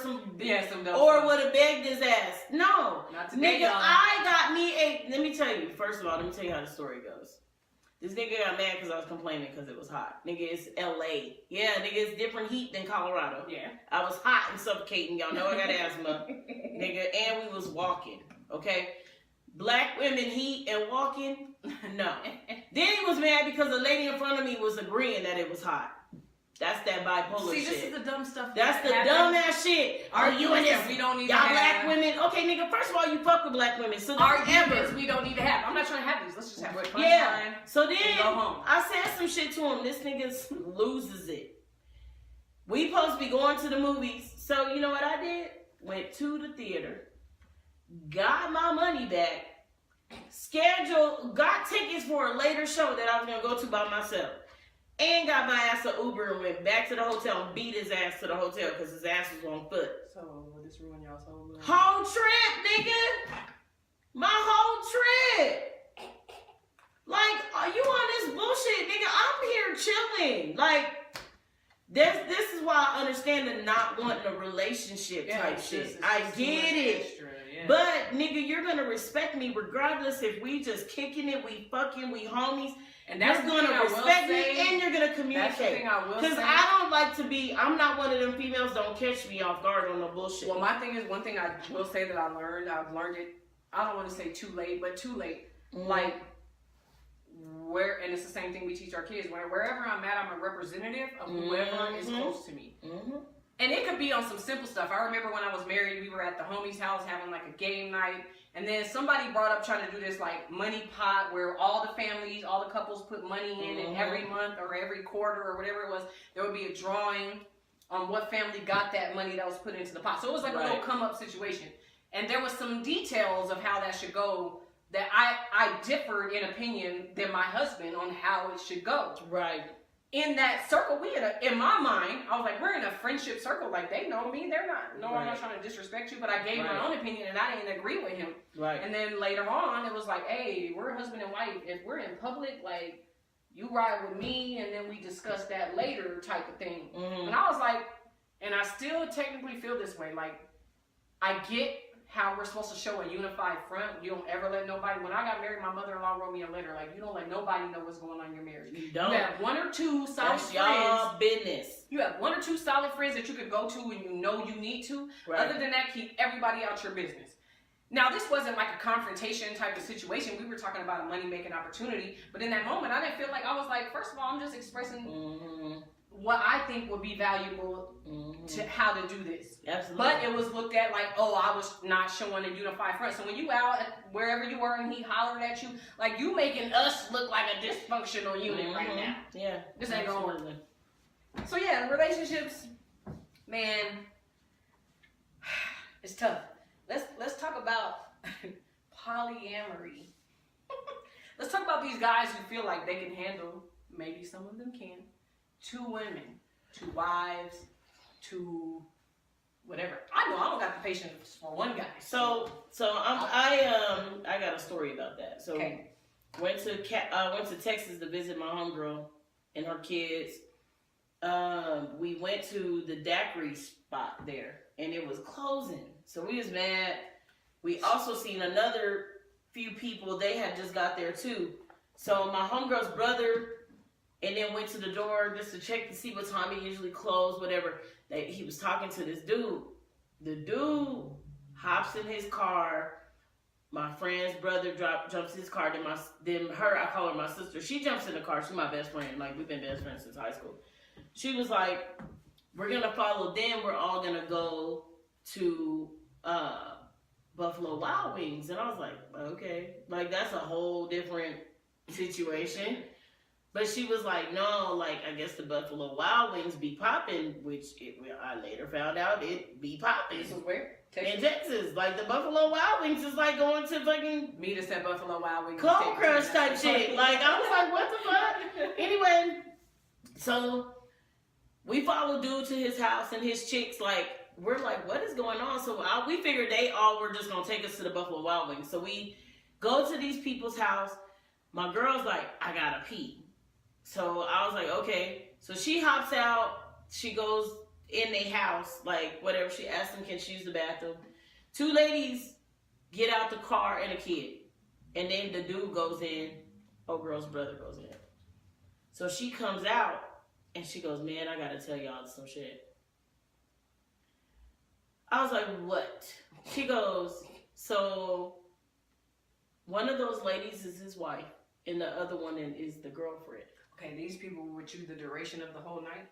would have begged his ass. No, not today, nigga, I got me let me tell you. First of all, let me tell you how the story goes. This nigga got mad because I was complaining because it was hot. Nigga, it's LA. Yeah, nigga, it's different heat than Colorado. Yeah. I was hot and suffocating. Y'all know I got asthma. Nigga, and we was walking. Okay? Black women heat and walking? No. Then he was mad because the lady in front of me was agreeing that it was hot. That's that bipolar shit. See, this is the dumb stuff. That's the dumb ass shit. Arguments that we don't need to have. Y'all black women. Okay, nigga, first of all, you fuck with black women. So arguments we don't need to have. I'm not trying to have these. Let's just have fun time. So then go home. I said some shit to him. This nigga loses it. We supposed to be going to the movies. So you know what I did? Went to the theater. Got my money back. Got tickets for a later show that I was going to go to by myself. And got my ass an Uber and went back to the hotel and beat his ass to the hotel because his ass was on foot. So, will this ruin y'all's whole trip, nigga? My whole trip. Like, are you on this bullshit, nigga? I'm here chilling. Like, this is why I understand the not wanting a relationship type shit. I get it. Yeah. But nigga, you're gonna respect me regardless if we just kicking it, we fucking, we homies. And that's you're gonna respect me and you're gonna communicate. That's the thing I will say. Because I don't like to be, I'm not one of them females, don't catch me off guard on no bullshit. Well, my thing is, one thing I will say that I've learned it, I don't want to say too late, but too late. Mm-hmm. Like, and it's the same thing we teach our kids. Wherever I'm at, I'm a representative of whoever is close to me. Mm-hmm. And it could be on some simple stuff. I remember when I was married, we were at the homie's house having like a game night. And then somebody brought up trying to do this like money pot where all the families, all the couples put money in, and every month or every quarter or whatever it was, there would be a drawing on what family got that money that was put into the pot. So it was like a little come up situation. And there was some details of how that should go that I differed in opinion than my husband on how it should go. Right. In that circle, in my mind, I was like, we're in a friendship circle. Like, they know me. They're not. No, I'm not trying to disrespect you, but I gave my own opinion, and I didn't agree with him. Right. And then later on, it was like, hey, we're husband and wife. If we're in public, like, you ride with me, and then we discuss that later type of thing. Mm-hmm. And I was like, and I still technically feel this way. Like, I get how we're supposed to show a unified front. You don't ever let nobody. When I got married, my mother-in-law wrote me a letter. Like, you don't let nobody know what's going on in your marriage. You don't. You have one or two solid friends. Y'all business. You have one or two solid friends that you could go to and you know you need to. Right. Other than that, keep everybody out your business. Now, this wasn't like a confrontation type of situation. We were talking about a money-making opportunity. But in that moment, I didn't feel like, I was like, first of all, I'm just expressing what I think would be valuable to how to do this. Absolutely. But it was looked at like, oh, I was not showing a unified front. So when you out at wherever you were and he hollered at you, like, you making us look like a dysfunctional unit right now. Yeah. This ain't gonna work. So yeah, relationships, man, it's tough. Let's talk about polyamory. Let's talk about these guys who feel like they can handle, maybe some of them can, 2 women, 2 wives, 2 whatever. I know I don't got the patience for one guy. So I got a story about that. So went to Texas to visit my homegirl and her kids. We went to the daiquiri spot there and it was closing. So we was mad. We also seen another few people, they had just got there too. So my homegirl's brother and then went to the door just to check to see what time it usually closed, whatever. He was talking to this dude. The dude hops in his car. My friend's brother jumps in his car. Then her, I call her my sister. She jumps in the car. She's my best friend. Like, we've been best friends since high school. She was like, we're going to follow them. We're all going to go to Buffalo Wild Wings. And I was like, okay. Like, that's a whole different situation. But she was like, no, like, I guess the Buffalo Wild Wings be popping, which I later found out it be popping. This is where? Texas? In Texas. Like, the Buffalo Wild Wings is like going to fucking... Meet us at Buffalo Wild Wings. Cold Crush type shit. Like, I was like, what the fuck? Anyway, so we followed dude to his house and his chicks, like, we're like, what is going on? So we figured they all were just going to take us to the Buffalo Wild Wings. So we go to these people's house. My girl's like, I gotta pee. So I was like, okay. So she hops out. She goes in their house, like, whatever. She asks them, can she use the bathroom? 2 ladies get out the car and a kid. And then the dude goes in. Oh, girl's brother goes in. So she comes out and she goes, man, I gotta tell y'all some shit. I was like, what? She goes, so one of those ladies is his wife and the other one is the girlfriend. Okay, these people were with you the duration of the whole night?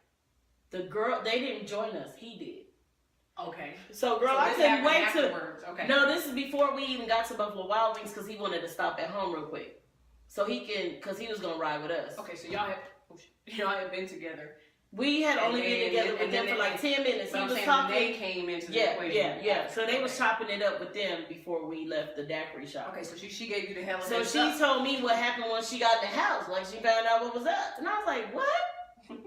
The girl, they didn't join us. He did. Okay. So, girl, I couldn't wait afterwards. Okay. No, this is before we even got to Buffalo Wild Wings because he wanted to stop at home real quick. So because he was going to ride with us. Okay, so y'all had been together. We had only been together with them for like 10 minutes. He was talking. They came into the equation. Yeah. So they was chopping it up with them before we left the daiquiri shop. Okay, so she gave you the hell of So she told me what happened when she got in the house. Like, she found out what was up. And I was like, what?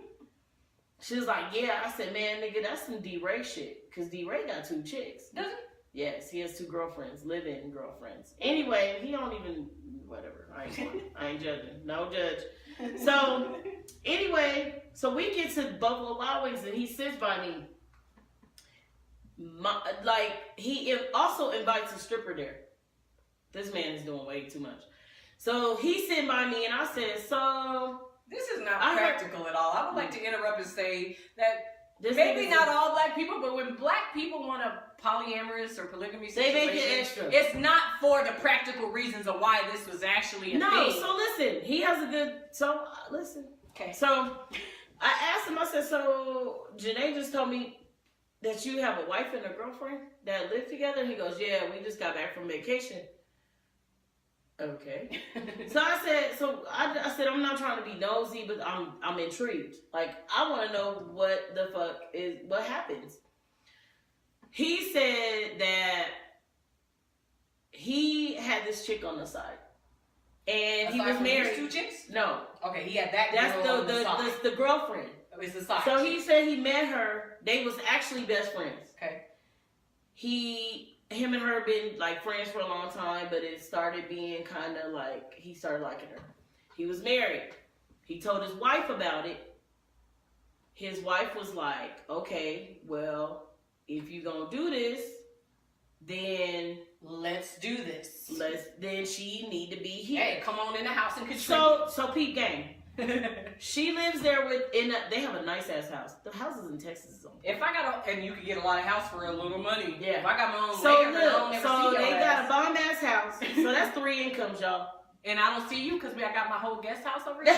She was like, yeah. I said, man, nigga, that's some D-Ray shit. Because D-Ray got 2 chicks. Does he? Yes, he has 2 girlfriends, live-in girlfriends. Anyway, he don't even, whatever. I ain't judging. No judge. So, anyway, so we get to Buffalo Wild Wings and he sits by me. he also invites a stripper there. This man is doing way too much. So he's sitting by me, and I said, so... This is not practical at all. I would like to interrupt and say that maybe not all black people, but when black people want a polyamorous or polygamy situation, they make it extra. It's not for the practical reasons of why this was actually a thing. So listen, he has a good... So, listen. Okay. So, I asked him, I said, so, Janae just told me that you have a wife and a girlfriend that live together? He goes, yeah, we just got back from vacation. Okay. So I said, I'm not trying to be nosy, but I'm intrigued. Like, I want to know what the fuck what happens. He said that he had this chick on the side. And he was married. Two chicks? No. Okay, he had that That's girl on the side. the girlfriend. It's the side. So he said he met her. They was actually best friends. Okay. Him and her been like friends for a long time, but it started being kind of like he started liking her. He was married. He told his wife about it. His wife was like, okay, well, if you gonna do this, then let's do this. Then she need to be here. Hey, come on in the house and contribute. So peep game. She lives there they have a nice ass house. The houses in Texas is on. If I got and you could get a lot of house for a little money. Yeah. If I got my own so land, so they got a bomb ass house. So that's 3 incomes, y'all. And I don't see you because I got my whole guest house over here.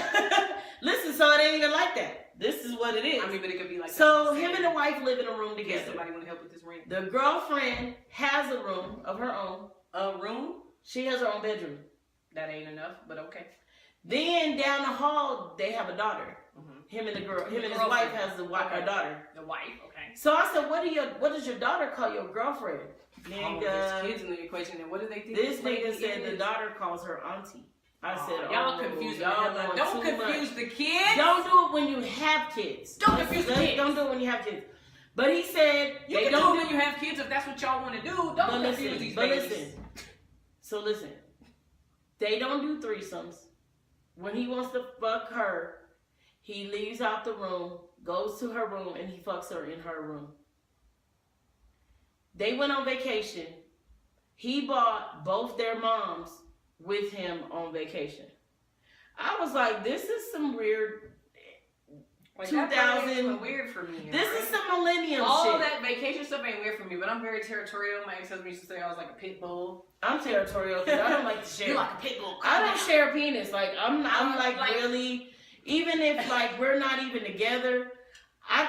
Listen, so it ain't even like that. This is what it is. I mean, but it could be like so him and the wife live in a room together. Somebody want to help with this ring? The girlfriend has a room of her own. A room? She has her own bedroom. That ain't enough, but okay. Then down the hall, they have a daughter. Mm-hmm. Him and his wife has a daughter. The wife, okay. So I said, what does your daughter call your girlfriend? There's kids in the equation, and what do they think? This nigga said the daughter calls her auntie. I said, y'all confuse me. Don't confuse the kids. Don't do it when you have kids. Don't confuse the kids. Don't do it when you have kids. But he said you can do it when you have kids if that's what y'all want to do. Don't confuse these babies. So listen, they don't do threesomes. When he wants to fuck her, he leaves out the room, goes to her room, and he fucks her in her room. They went on vacation. He brought both their moms with him on vacation. I was like, this is some weird 2000 weird for me. This is some millennium all shit. All that vacation stuff ain't weird for me, but I'm very territorial. My ex-husband used to say I was like a pit bull. I'm territorial because I don't like to share. You're like a pit bull. I don't share a penis. Like I'm like really, even if like we're not even together.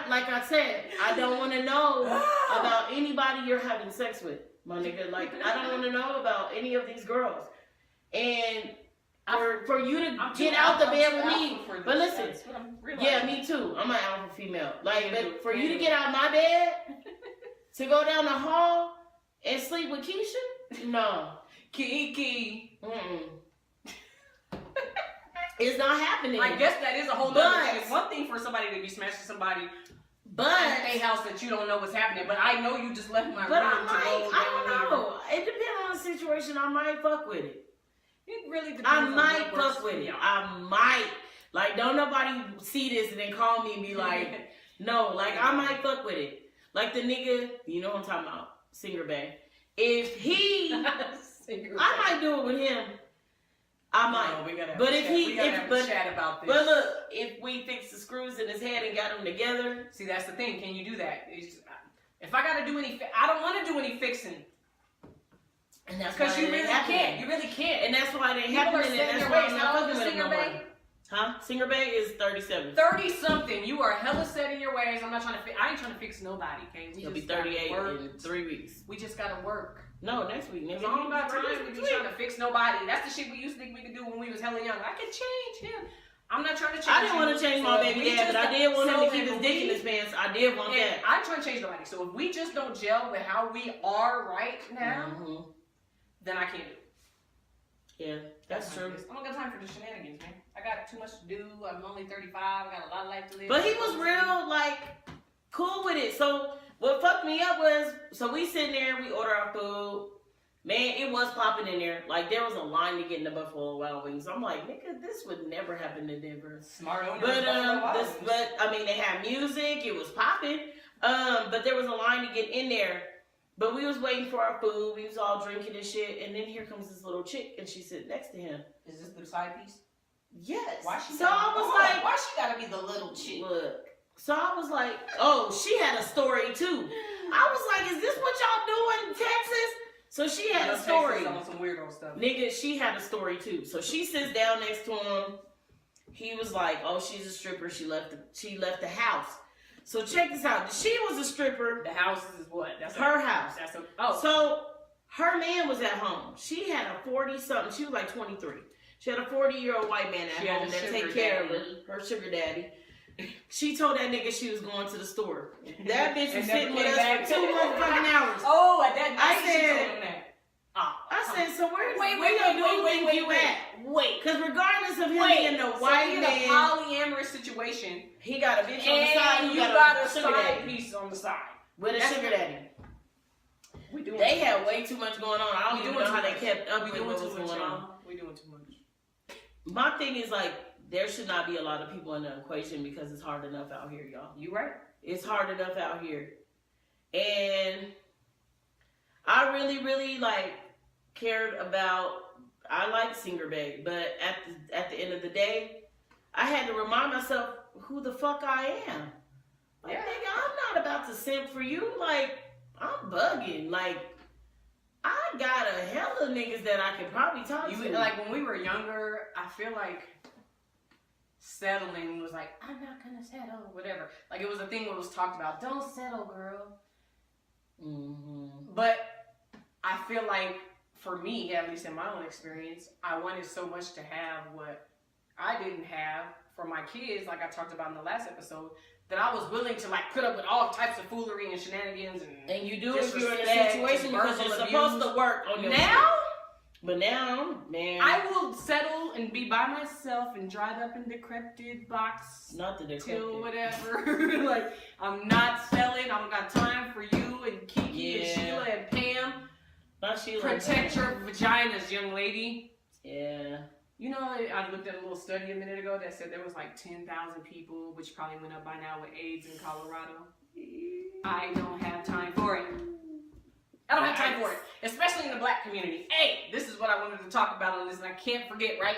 Like I said, I don't want to know about anybody you're having sex with, my nigga. Like I don't want to know about any of these girls. And for you to get out the bed with me, but listen, yeah, me too. I'm an alpha female. Like, but for you to get out my bed to go down the hall and sleep with Keisha, no, Kiki. It's not happening. I guess that is a whole other thing. It's one thing for somebody to be smashing somebody, but in a house that you don't know what's happening. But I know you just left my room. But I don't know. It depends on the situation. I might fuck with it. It really depends. I might fuck with it. I might. Like, don't nobody see this and then call me and be like, no. Like, I might fuck with it. Like the nigga, you know what I'm talking about, Singer Bay. If he, I might do it with him. I might. No, we gotta have but if he, have a chat about this. But look, if we fix the screws in his head and got them together. See, that's the thing. Can you do that? If I gotta do any, I don't want to do any fixing. And that's because you really can't. You really can't. And that's why they happening. And that's why I'm not fucking with him no more. Huh? Singer Bay is 37. 30-something. You are hella set in your ways. I ain't trying to fix nobody, okay? He'll be 38 in 3 weeks. We just gotta work. No, next week. Nigga. Long about time. We just trying to fix nobody. That's the shit we used to think we could do when we was hella young. I could change him. I'm not trying to change him. I didn't want to change my baby dad, but I did want him to keep his dick in his pants. I did want that. I'm trying to change nobody. So if we just don't gel with how we are right now, then I can't do it. Yeah, that's true. I don't got time for the shenanigans, man. I got too much to do. I'm only 35. I got a lot of life to live. But he was real, like, cool with it. So what fucked me up was, so we sitting there, we order our food. Man, it was popping in there. Like, there was a line to get in the Buffalo Wild Wings. I'm like, nigga, this would never happen in Denver. Smart owner. But I mean, they had music. It was popping. something, but there was a line to get in there. But we was waiting for our food. We was all drinking and shit. And then here comes this little chick, and she sit next to him. Is this the side piece? Yes. Why she? So I was like, why she gotta be the little chick? Look. So I was like, oh, she had a story too. I was like, is this what y'all do in Texas? So she had a story. On some weirdo stuff. Nigga, she had a story too. So she sits down next to him. He was like, oh, she's a stripper. She left the house. So check this out. She was a stripper. The house is what? That's her house. So her man was at home. She had a 40-something. She was like 23. She had a 40-year-old white man at home that take care of her sugar daddy. She told that nigga she was going to the store. That bitch was sitting with us for 2 motherfucking hours. Oh, at that I said, she told him that. I said, so where wait, you at? Wait. Because regardless of him being the white man, in a polyamorous situation, he got a bitch on the side. You got a side piece on the side with a sugar daddy. They had way too much going on. I don't even know how they kept up with what was going on. We doing too much. My thing is like, there should not be a lot of people in the equation because it's hard enough out here, y'all. You right. It's hard enough out here. And I really, really like cared about, I like Singer Babe, but at the end of the day, I had to remind myself who the fuck I am. Like, nigga, I'm not about to simp for you. Like, I'm bugging. Like, I got a hell of niggas that I could probably talk to. Like, when we were younger, I feel like settling was like, I'm not gonna settle, whatever. Like, it was a thing that was talked about. Don't settle, girl. Mm-hmm. But I feel like, for me, at least in my own experience, I wanted so much to have what I didn't have for my kids, like I talked about in the last episode, that I was willing to like put up with all types of foolery and shenanigans and you do if you're in a situation because you're supposed to work on your now. But now, man, I will settle and be by myself and dried up and decrepit box. Not the decrepit. Till whatever. Like, I'm not selling. I don't got time for you and Kiki and Sheila and Pam. Not Sheila. Protect your vaginas, young lady. Yeah. You know, I looked at a little study a minute ago that said there was like 10,000 people, which probably went up by now, with AIDS in Colorado. I don't have time for it. I don't have time for it, especially in the black community. Hey, this is what I wanted to talk about on this, and I can't forget, right?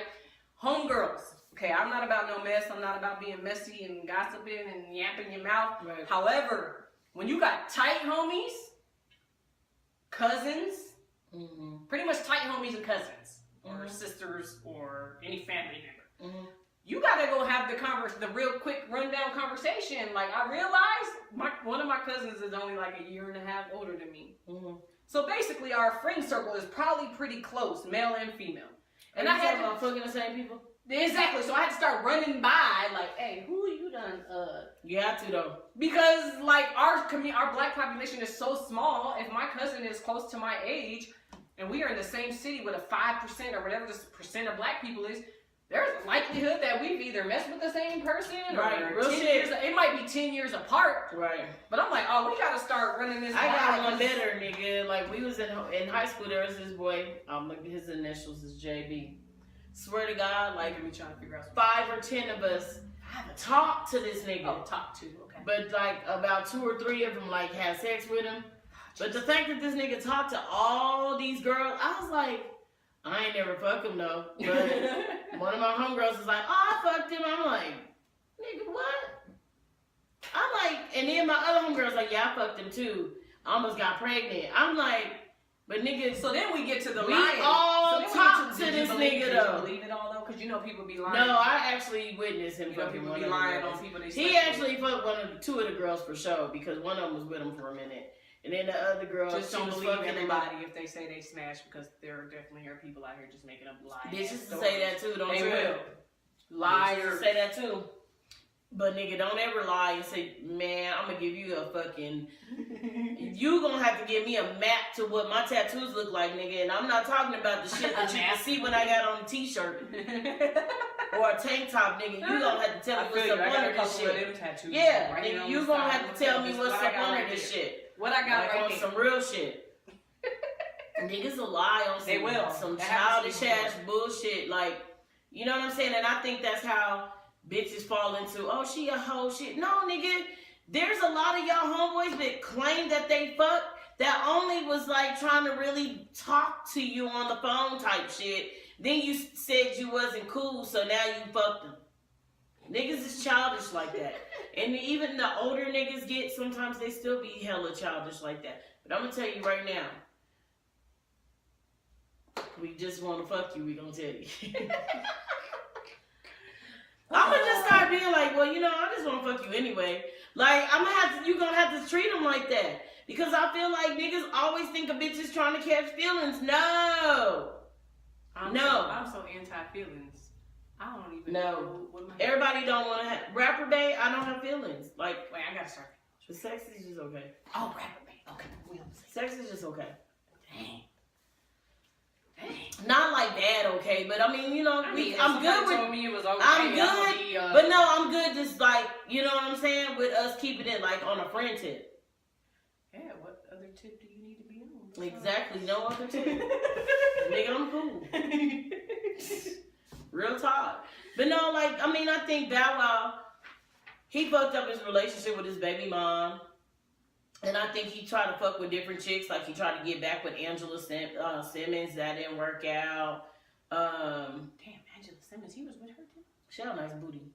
Homegirls. Okay, I'm not about no mess. I'm not about being messy and gossiping and yapping your mouth. Right. However, when you got tight homies, cousins, pretty much tight homies and cousins, or sisters, or any family member, you gotta go have the real quick rundown conversation. Like, I realized one of my cousins is only like a year and a half older than me. So basically, our friend circle is probably pretty close, male and female. And I had to fucking the same people. Exactly. So I had to start running by, like, hey, who you done? You have to though, because like our black population is so small. If my cousin is close to my age, and we are in the same city with a 5% or whatever the percent of black people is, there's a likelihood that we've either messed with the same person or 10 years. It might be 10 years apart. Right. But I'm like, oh, we gotta start running this. I got one better, nigga. Like, we was in high school. There was this boy. His initials is JB. Swear to God, like, me trying to figure out 5 or 10 of us talked to this nigga. Oh, talk to. Okay. But like about 2 or 3 of them like had sex with him. But the fact that this nigga talked to all these girls, I was like, I ain't never fucked him though. But one of my homegirls was like, oh, I fucked him. I'm like, nigga, what? I'm like, and then my other homegirl's like, yeah, I fucked him too. I almost got pregnant. I'm like, but nigga. So then we get to the we lying. all talk to this nigga though. Did you believe it all though? Because you know people be lying. No, I actually witnessed him fucking people one be of lying the on people. He actually fucked 2 of the girls for sure because one of them was with him for a minute. And then the other girl, just don't believe fucking everybody if they say they smashed, because there definitely are people out here just making up lies. Bitches say that too, don't they? They will. Liars say that too. But nigga, don't ever lie and say, man, I'm gonna give you a fucking. You gonna have to give me a map to what my tattoos look like, nigga. And I'm not talking about the shit that you can see when I got on a t-shirt or a tank top, nigga. You gonna have to tell me what's up under this shit. Yeah, nigga, you gonna have to tell me what's up under this shit. What I got like right on there. Some real shit. Niggas will lie on some childish ass bullshit. Like, you know what I'm saying? And I think that's how bitches fall into, oh, she a hoe shit. No, nigga. There's a lot of y'all homeboys that claim that they fuck that only was like trying to really talk to you on the phone type shit. Then you said you wasn't cool, so now you fucked them. Niggas is childish like that. And even the older niggas get, sometimes they still be hella childish like that. But I'm gonna tell you right now, we just want to fuck you, we gonna tell you. I'm gonna just start being like, well, you know, I just want to fuck you anyway. Like, you gonna have to treat them like that. Because I feel like niggas always think a bitch is trying to catch feelings. No. I'm so anti-feelings. I don't even know what my... Everybody don't want to have... Rapper Bay, I don't have feelings. Like... Wait, I gotta start. The sex is just okay. Oh, Rapper Bay. Okay. Sex is just okay. Dang. Not like bad, okay, but I mean, you know, I'm good with. Told me it was okay. I'm good, but no, I'm good. Just like, you know what I'm saying, with us keeping it like on a friend tip. Yeah, what other tip do you need to be on? Exactly, no other tip. Nigga, I'm cool. Real talk. But no, like, I mean, I think Bow Wow, he fucked up his relationship with his baby mom. And I think he tried to fuck with different chicks. Like, he tried to get back with Angela Simmons. That didn't work out. Damn, Angela Simmons. He was with her, too? She got a nice booty.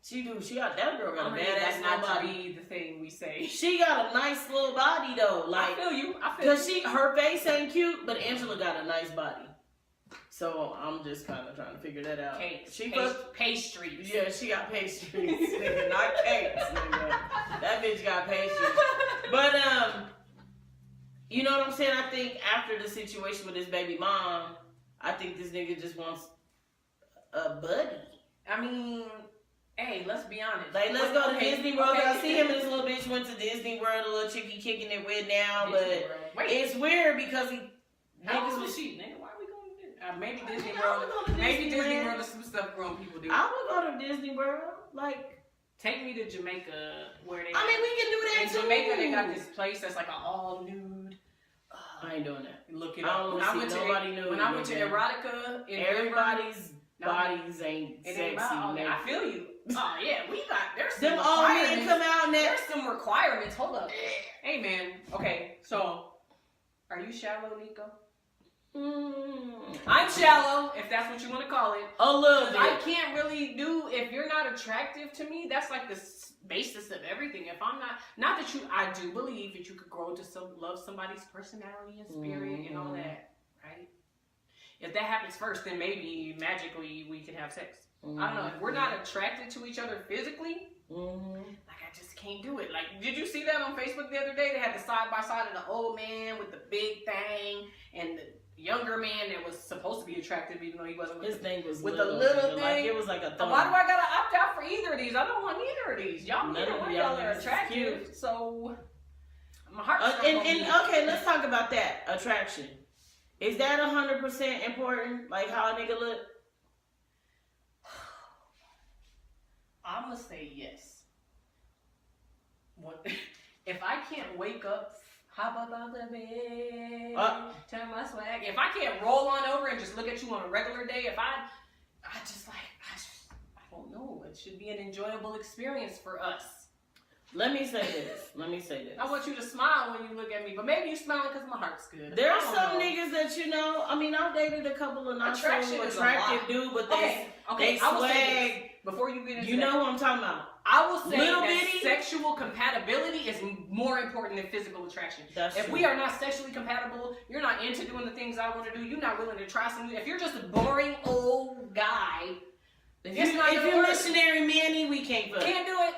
She do. She got, that girl got a badass that's not body. to be the thing we say. She got a nice little body, though. Like, I feel you. Because her face ain't cute, but Angela got a nice body. So I'm just kind of trying to figure that out. Cakes. She pastries. Yeah, she got pastries, nigga, not cakes, nigga. That bitch got pastries. But you know what I'm saying? I think after the situation with his baby mom, I think this nigga just wants a buddy. I mean, hey, let's be honest. Like, let's go to Disney World. I see him and this little bitch went to Disney World. A little chick he kicking it with now, but it's weird because he. How old was she, nigga? Why are we going to Disney? Maybe Disney World. Maybe Disney World is some stuff grown people do. I would go to Disney World. Like, take me to Jamaica, where they. I mean, we can do that in too. Jamaica, they got this place that's like an all nude. I ain't doing that. Look it up. When I went to Erotica, everybody's bodies ain't sexy. I feel you. Oh yeah, we got. There's some them old men come out next. There's some requirements. Hold up. Hey man. Okay, so are you shallow, Nico? I'm shallow, if that's what you want to call it. A little bit. I can't really do, if you're not attractive to me, that's like the basis of everything. If I'm not that you, I do believe that you could grow to love somebody's personality and spirit and all that, right? If that happens first, then maybe magically we can have sex. I don't know. If we're not attracted to each other physically, like I just can't do it. Like, did you see that on Facebook the other day? They had the side by side of the old man with the big thing and the younger man that was supposed to be attractive, even though he wasn't. His thing was with the little thing. Like, it was like a thumb. Why do I gotta opt out for either of these? I don't want either of these. Y'all, neither one of y'all are attractive. Cute. So my heart's okay, let's talk about that attraction. Is that 100% important? Like how a nigga look? I'm gonna say yes. What if I can't wake up? Hop up out the bed, turn my swag. If I can't roll on over and just look at you on a regular day, I don't know. It should be an enjoyable experience for us. Let me say this. I want you to smile when you look at me, but maybe you smiling because my heart's good. There are some niggas that you know. I mean, I've dated a couple of not so attractive dudes, but they swag. Before you get into you know who I'm talking about. I will say that sexual compatibility is more important than physical attraction. If we are not sexually compatible, you're not into doing the things I want to do, you're not willing to try something. If you're just a boring old guy, if you're missionary Manny, we can't fuck. Can't do it.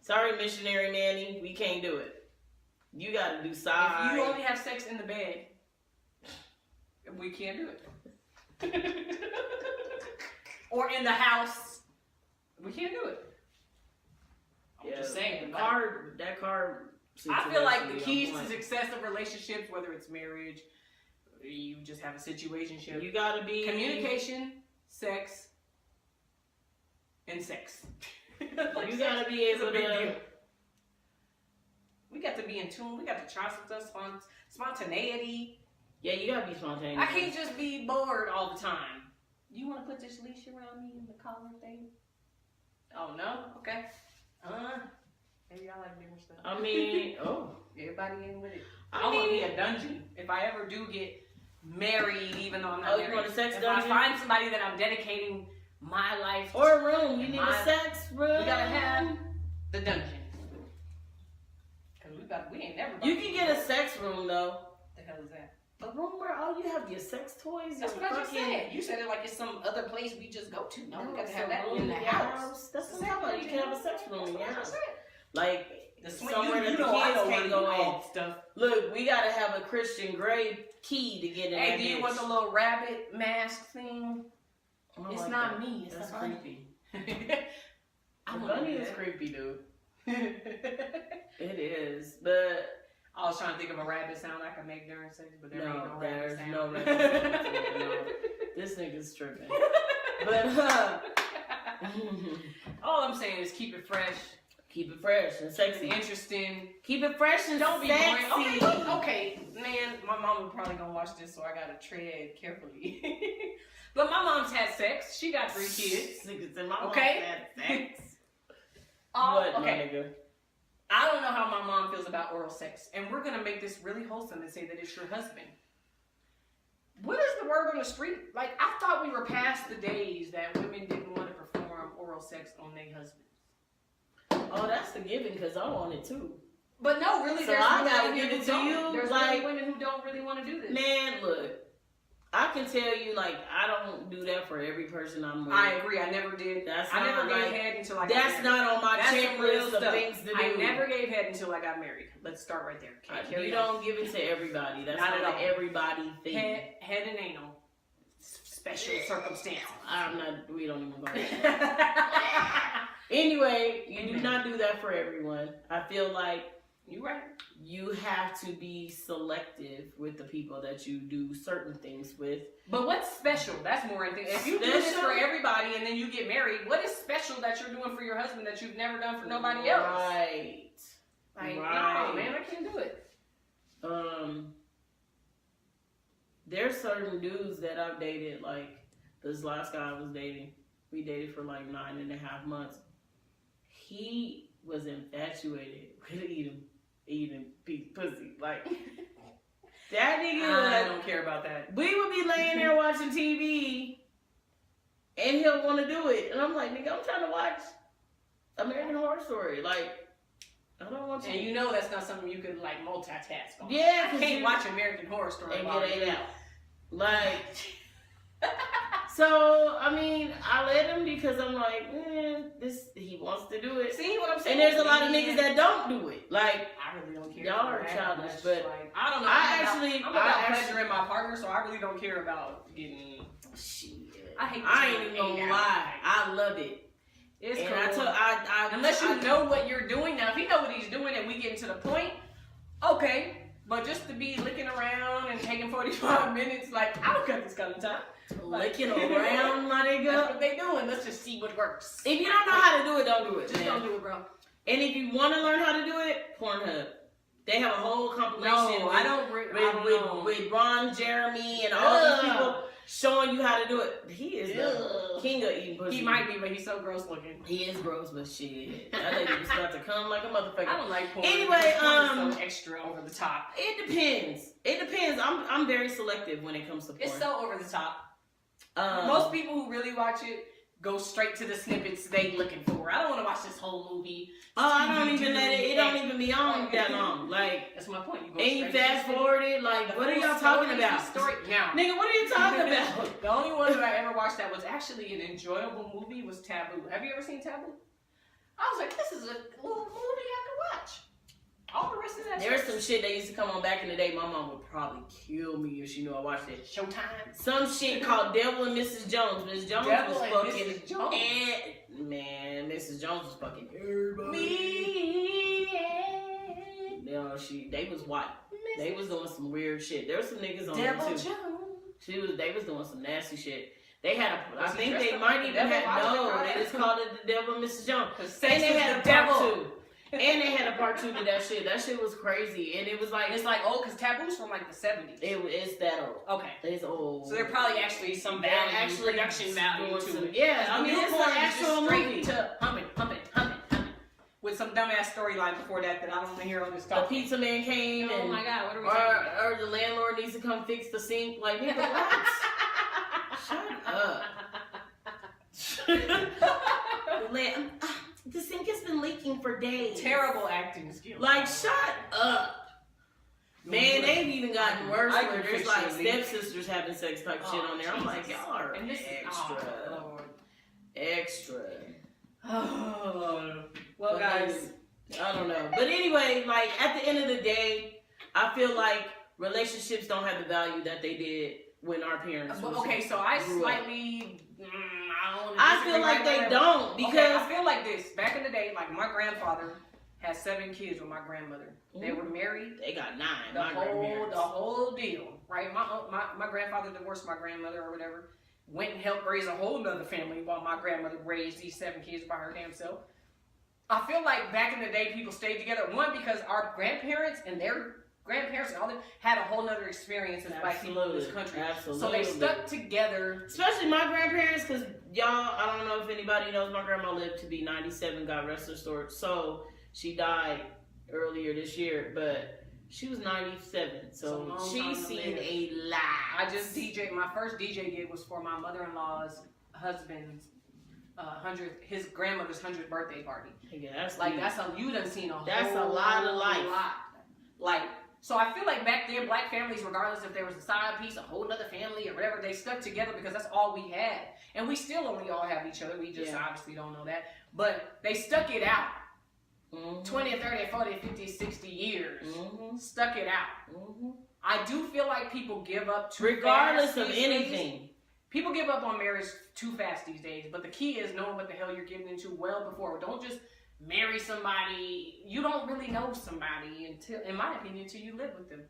Sorry, missionary Manny, we can't do it. You gotta do side. If you only have sex in the bed, we can't do it. Or in the house, we can't do it. I'm just saying. That card. I feel like the keys to success of relationships, whether it's marriage, you just have a situationship. You gotta be communication, sex, and sex. You gotta be able to. We got to be in tune. We got to try some stuff. Spontaneity. Yeah, you gotta be spontaneous. I can't just be bored all the time. You want to put this leash around me in the collar thing? Oh no. Okay. Maybe I like bigger stuff. I mean, everybody ain't with it. I want to be a dungeon. If I ever do get married, even though I'm not married, you want a sex if dungeon? I find somebody that I'm dedicating my life or a room. You need a sex room. We gotta have the dungeon. Cause we ain't never. You can get a sex room though. The hell is that? A room where all you have your sex toys. That's what I just said. You said it like it's some other place we just go to. No, we gotta have that in the house. That's what I'm talking about. You can have a sex room in your house. Like the somewhere that the kids can't go in. Stuff. Look, we gotta have a Christian Grey key to get in. Hey, do you want the little rabbit mask thing? It's like not that. me. It's That's the creepy. The bunny is creepy, dude. It is, but I was trying to think of a rabbit sound I could make during sex, but there ain't no rabbit sound. No rabbit sound. No. This nigga's tripping. But all I'm saying is keep it fresh. Keep it fresh and sexy. Interesting. Keep it fresh and don't sexy. Be okay, man. My mom was probably gonna watch this, so I gotta tread carefully. But my mom's had sex. She got 3 kids. My mom's okay. had sex. What, okay. Nigga? I don't know how my mom feels about oral sex, and we're gonna make this really wholesome and say that it's your husband. What is the word on the street? Like, I thought we were past the days that women didn't want to perform oral sex on their husbands. Oh, that's the giving, because I want it too. But no, really, so I gotta give it to you. There's like women who don't really want to do this. Man, look, I can tell you, like, I don't do that for every person I'm with. I agree. I never did. I never gave head until I got married. That's not on my checklist of things to do. I never gave head until I got married. Let's start right there. Okay, you don't give it to everybody. That's not an everybody thing. Head and anal. Special circumstances. We don't even go there. Anyway, you do not do that for everyone. I feel like you're right. You have to be selective with the people that you do certain things with. But what's special? That's more interesting. If you do this for everybody and then you get married, what is special that you're doing for your husband that you've never done for nobody else? Right. Like, no, man, I can't do it. There's certain dudes that I've dated, like this last guy I was dating. We dated for like 9.5 months. He was infatuated with eating pussy. Like, that nigga I don't care about that. We would be laying there watching TV and he'll want to do it. And I'm like, nigga, I'm trying to watch American Horror Story. Like, I don't want to. And you know that's not something you could, like, multitask on. Yeah. I can't watch American Horror Story and while get it out. Like... So, I mean, I let him because I'm like, he wants to do it. See what I'm saying? And there's a lot of niggas that don't do it. Like, I really don't care. Y'all are childish, but like, I don't know. I'm about pleasure in my partner, so I really don't care about getting shit. I ain't even gonna lie. I love it. It's and cool. Unless you know what you're doing. Now, if he know what he's doing and we get to the point, okay. But just to be licking around and taking 45 minutes, like, I don't got this kind of time. Licking around, my nigga. That's what they doing. Let's just see what works. If you don't know how to do it, don't do it. Just don't do it, bro. And if you want to learn how to do it, Pornhub. They have a whole compilation with Ron Jeremy and all these people showing you how to do it. He is the king of eating pussy. He might be, but he's so gross looking. He is gross, but shit. That lady was about to come like a motherfucker. I don't like porn. Anyway, porn is so extra over the top. It depends. It depends. I'm very selective when it comes to porn. It's so over the top. Most people who really watch it go straight to the snippets they looking for. I don't want to watch this whole movie. I don't even let it. It don't even be on that long. Like, that's my point. You fast forward it. Like, what are y'all talking about? Now, nigga, what are you talking about? The only one that I ever watched that was actually an enjoyable movie was Taboo. Have you ever seen Taboo? I was like, this is a little movie I could watch. All the rest of that. There's some shit that used to come on back in the day. My mom would probably kill me if she knew I watched it. Showtime. Some shit called Devil and Mrs. Jones. Mrs. Jones Devil was and fucking. Mrs. Jones. And man, Mrs. Jones was fucking everybody. No, they was white. They was doing some weird shit. There was some niggas on there too. Jones. They was doing some nasty shit. They had I think they might even have they just called it the Devil and Mrs. Jones. And they had a part 2. And they had a part 2 to that shit. That shit was crazy. And it was like... It's like old, because Taboo's from like the 70s. It's that old. Okay. It's old. So there probably actually some value, production value to it. Yeah, I mean, it's an actual movie. To humming. with some dumbass storyline before that I don't want to hear on this The talk. pizza man came Oh and my God, what are we talking about? or the landlord needs to come fix the sink. Like, nigga, what? Shut up. The sink has been leaking for days. Terrible acting skills. Like, shut up. Man, they've even gotten worse I where can there's fix like your leak. stepsisters having sex type shit on there. I'm like, y'all are and this extra. Lord. Extra. Oh, well, But guys. I don't know. But anyway, like, at the end of the day, I feel like relationships don't have the value that they did when our parents was Okay, so I grew up. slightly, I feel like they don't because okay, I feel like this. Back in the day, like my grandfather had 7 kids with my grandmother. They were married. They got 9. The whole deal, right? My grandfather divorced my grandmother or whatever. Went and helped raise a whole nother family while my grandmother raised these 7 kids by her damn self. I feel like back in the day, people stayed together. One, because our grandparents and their grandparents and all them had a whole nother experience as black people in this country. Absolutely. So they stuck together. Especially my grandparents, because y'all, I don't know if anybody knows, my grandma lived to be 97, God rest her soul. She died earlier this year, but she was 97. So she's seen a lot. I just my first DJ gig was for my mother-in-law's husband's his grandmother's 100th birthday party. Yeah, that's like deep. You done seen that's a lot of life. Like, so I feel like back then, black families, regardless if there was a side piece, a whole other family, or whatever, they stuck together because that's all we had. And we still only all have each other. We just obviously don't know that. But they stuck it out. 20, 30, 40, 50, 60 years. Stuck it out. I do feel like people give up too regardless fast of anything. Days. People give up on marriage too fast these days. But the key is knowing what the hell you're getting into well before. Don't just marry somebody. You don't really know somebody until, in my opinion, until you live with them.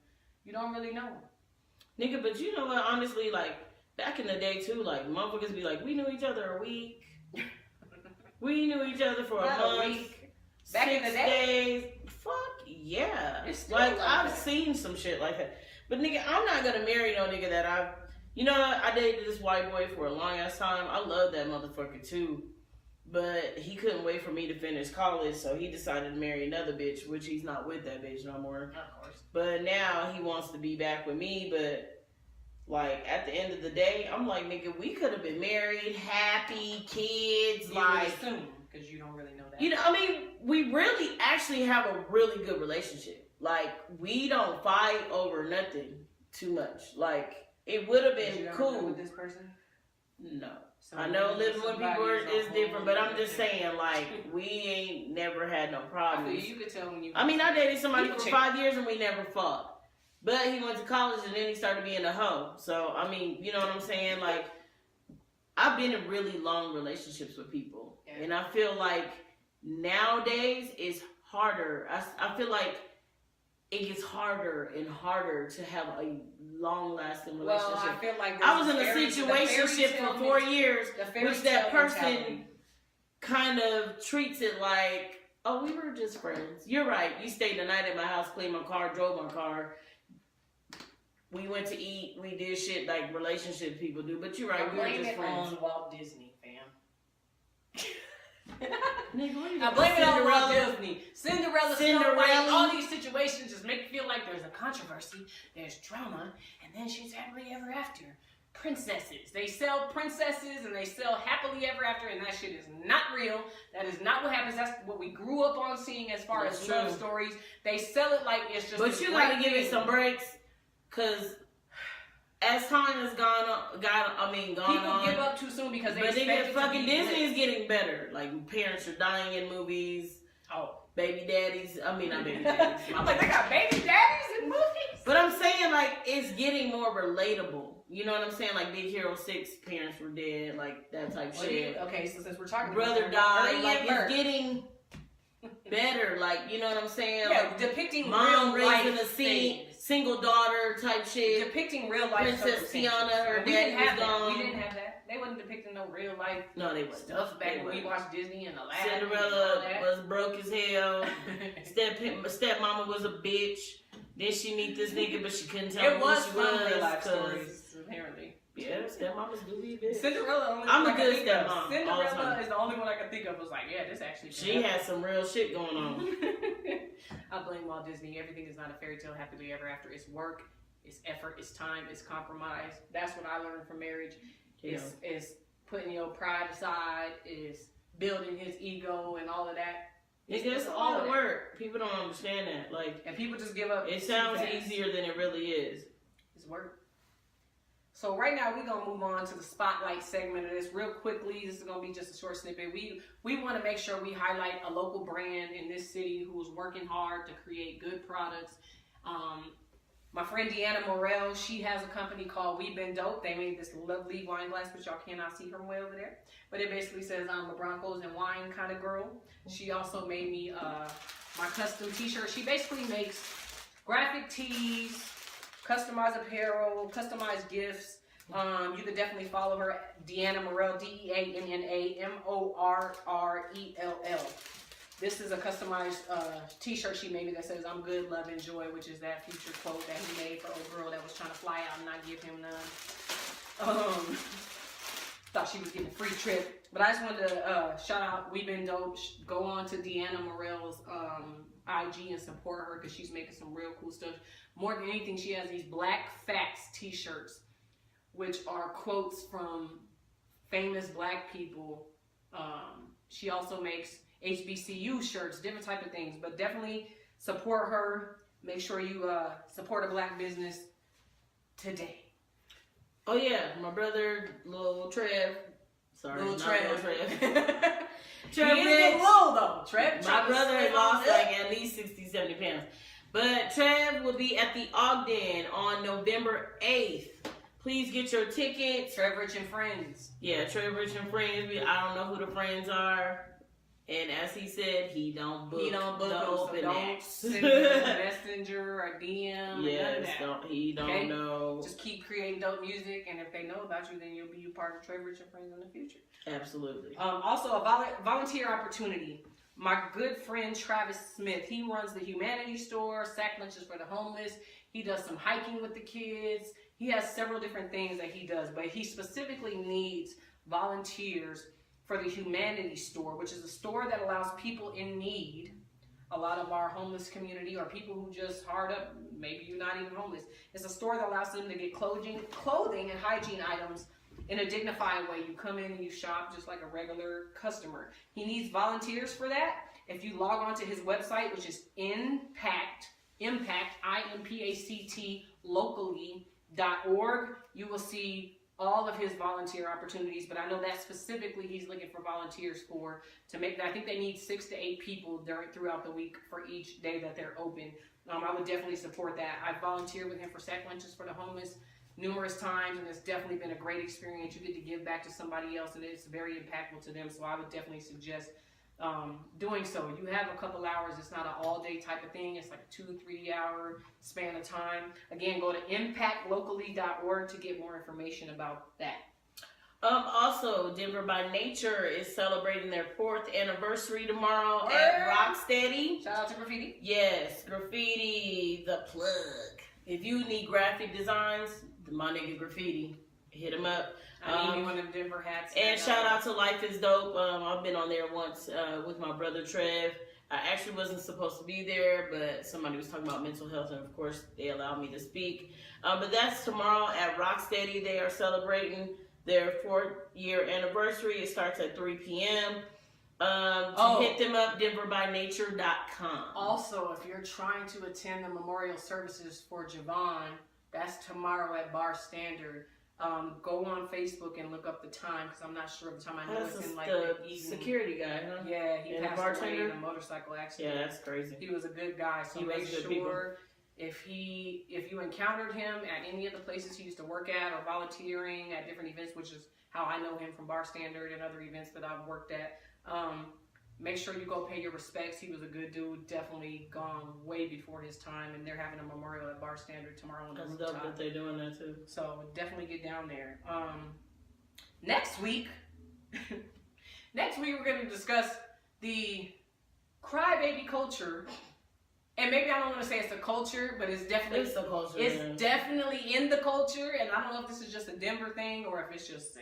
You don't really know them. Nigga, but you know what? Honestly, like, back in the day, too, like, motherfuckers be like, we knew each other a week. We knew each other for a month. Back in the day? Days. Fuck yeah. It's still like I've that. seen some shit like that. But nigga, I'm not gonna marry no nigga that I dated this white boy for a long ass time. I love that motherfucker too. But he couldn't wait for me to finish college, so he decided to marry another bitch, which he's not with that bitch no more. Of course. But now he wants to be back with me, but like at the end of the day, I'm like, nigga, we could have been married, happy, kids, You like would assume, because you don't really know that. you know, I mean, we really actually have a really good relationship. Like, we don't fight over nothing too much. Like, it would have been cool. With this person? No. So I know living with people is different, but I'm just saying, like, we ain't never had no problems. You could tell when you. I mean, I dated somebody People for change. 5 years and we never fought. But he went to college and then he started being a hoe. So, I mean, you know what I'm saying? Like, I've been in really long relationships with people. Yeah. And I feel like nowadays it's harder. I feel like it gets harder and harder to have a long-lasting relationship. Well, I feel like I was in a situationship for 4 years, which that person kind of treats it like, oh, we were just friends. You're right. You stayed the night at my house, cleaned my car, drove my car. We went to eat. We did shit like relationship people do. But you're right. We were just friends. On Walt Disney, fam. Nigga, I blame it on Walt Disney. Cinderella, Snow White, all these situations just make you feel like there's a controversy, there's drama, and then she's happily ever after. Princesses. They sell princesses and they sell happily ever after, and that shit is not real. That is not what happens. That's what we grew up on seeing as far as love stories. They sell it like it's just. But you gotta give it some breaks, cause as time has gone on, people give up too soon because they. But then fucking Disney is getting better. Like, parents are dying in movies. Oh. Baby daddies. I mean, not baby daddies. I'm like, they got baby daddies in movies? But I'm saying, like, it's getting more relatable. You know what I'm saying? Like, Big Hero 6, parents were dead. Like, that type shit. Okay, so since we're talking brother died. Like, it's getting better. Like, you know what I'm saying? Yeah, like, depicting mom real life raising a single daughter type shit. Depicting real life. Princess Tiana, her daddy was gone. We didn't have that. They wasn't depicting no real life. No, they wasn't. Stuff back when we watched Disney and Aladdin. Cinderella was broke as hell. Stepmama was a bitch. Then she meet this nigga, but she couldn't tell him who she was. Real life stories, apparently. Yeah, stepmamas do be bitch. Cinderella. I'm a good stepmom. Cinderella is the only one I can think of. Was like, yeah, this actually. She has some real shit going on. I blame Walt Disney. Everything is not a fairy tale, happily ever after. It's work, it's effort, it's time, it's compromise. That's what I learned from marriage. Yeah. Is putting your pride aside. Is building his ego and all of that. It's all the work. People don't understand that. Like, and people just give up. It sounds easier than it really is. It's work. So right now we're gonna move on to the spotlight segment of this real quickly. This is gonna be just a short snippet. We want to make sure we highlight a local brand in this city who's working hard to create good products. My friend Deanna Morel, she has a company called We've Been Dope. They made this lovely wine glass, but y'all cannot see her way over there. But it basically says I'm a Broncos and wine kind of girl. She also made me my custom t-shirt. She basically makes graphic tees, customized apparel, customized gifts. You could definitely follow her, Deanna Morel, DeannaMorrell. This is a customized t-shirt she made me that says I'm good, love, and joy, which is that future quote that he made for old girl that was trying to fly out and not give him none. Thought she was getting a free trip. But I just wanted to shout out We've Been Dope. Go on to Deanna Morel's IG and support her because she's making some real cool stuff. More than anything, she has these Black Facts t-shirts, which are quotes from famous Black people. She also makes HBCU shirts, different type of things. But definitely support her. Make sure you support a Black business today. Oh yeah, my brother, Lil Trev. Sorry, Lil not Trev. Lil Trev. Trev is getting low though. Trev. My brother lost like at least 60, 70 pounds. But Trev will be at the Ogden on November 8th. Please get your tickets. Trev Rich and Friends. Yeah, Trev Rich and Friends. I don't know who the friends are. And as he said, he don't book. He don't book them, so don't acts. send him a messenger or DM. Yes, he don't know. Just keep creating dope music, and if they know about you, then you'll be a part of Trev Rich and Friends in the future. Absolutely. Also, a volunteer opportunity. My good friend Travis Smith, he runs the Humanities Store, sack lunches for the homeless. He does some hiking with the kids. He has several different things that he does, but he specifically needs volunteers for the Humanities Store, which is a store that allows people in need, a lot of our homeless community or people who just hard up, maybe you're not even homeless. It's a store that allows them to get clothing and hygiene items in a dignified way. You come in and you shop just like a regular customer. He needs volunteers for that. If you log on to his website, which is impact, IMPACT, locally.org, you will see all of his volunteer opportunities, but I know that specifically he's looking for volunteers to make that. I think they need 6 to 8 people throughout the week for each day that they're open. I would definitely support that. I volunteered with him for sack lunches for the homeless numerous times, and it's definitely been a great experience. You get to give back to somebody else, and it's very impactful to them, so I would definitely suggest doing so. You have a couple hours. It's not an all-day type of thing. It's like a 2-3 hour span of time. Again, go to impactlocally.org to get more information about that. Also, Denver by Nature is celebrating their 4th anniversary tomorrow at Rocksteady. Shout out to Graffiti. Yes, Graffiti, the plug. If you need graphic designs, my nigga Graffiti, hit him up. I need one of them Denver hats. And shout out to Life is Dope. I've been on there once with my brother Trev. I actually wasn't supposed to be there, but somebody was talking about mental health, and of course they allowed me to speak. But that's tomorrow at Rocksteady. They are celebrating their 4th year anniversary. It starts at 3 p.m. Hit them up, denverbynature.com. Also, if you're trying to attend the memorial services for Javon, that's tomorrow at Bar Standard. Go on Facebook and look up the time, because I'm not sure of the time. I know it's in like the evening. Security guy, huh? Yeah, he and passed away in a motorcycle accident. Yeah, that's crazy. He was a good guy, so make sure if you encountered him at any of the places he used to work at or volunteering at different events, which is how I know him from Bar Standard and other events that I've worked at, make sure you go pay your respects. He was a good dude, definitely gone way before his time, and they're having a memorial at Bar Standard tomorrow on the rooftop. That's dope that they're doing that too. So definitely get down there. Next week we're going to discuss the crybaby culture And maybe I don't want to say it's the culture, but it's definitely It's the culture. It's definitely in the culture, and I don't know if this is just a Denver thing or if it's just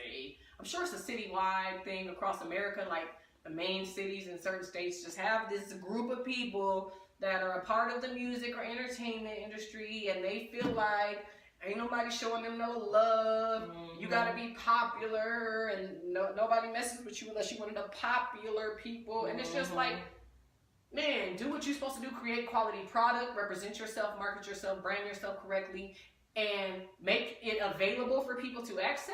I'm sure it's a citywide thing across America. Like the main cities in certain states just have this group of people that are a part of the music or entertainment industry, and they feel like ain't nobody showing them no love. Mm-hmm. You gotta be popular, and nobody messes with you unless you're one of the popular people. And it's just like, man, do what you're supposed to do. Create quality product, represent yourself, market yourself, brand yourself correctly, and make it available for people to access.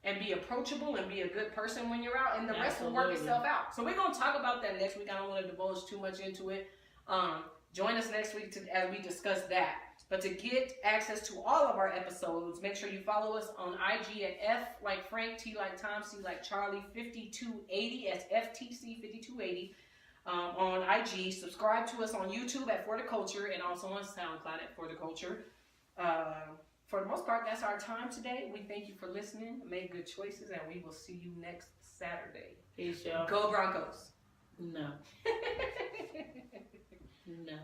And be approachable and be a good person when you're out, and the rest will work itself out. So we're gonna talk about that next week. I don't want to divulge too much into it. Join us next week as we discuss that. But to get access to all of our episodes, make sure you follow us on IG at F like Frank, T like Tom, C like Charlie 5280. That's FTC 5280 on IG. Subscribe to us on YouTube at For the Culture, and also on SoundCloud at For the Culture. For the most part, that's our time today. We thank you for listening. Make good choices, and we will see you next Saturday. Peace, y'all. Go Broncos. No. No.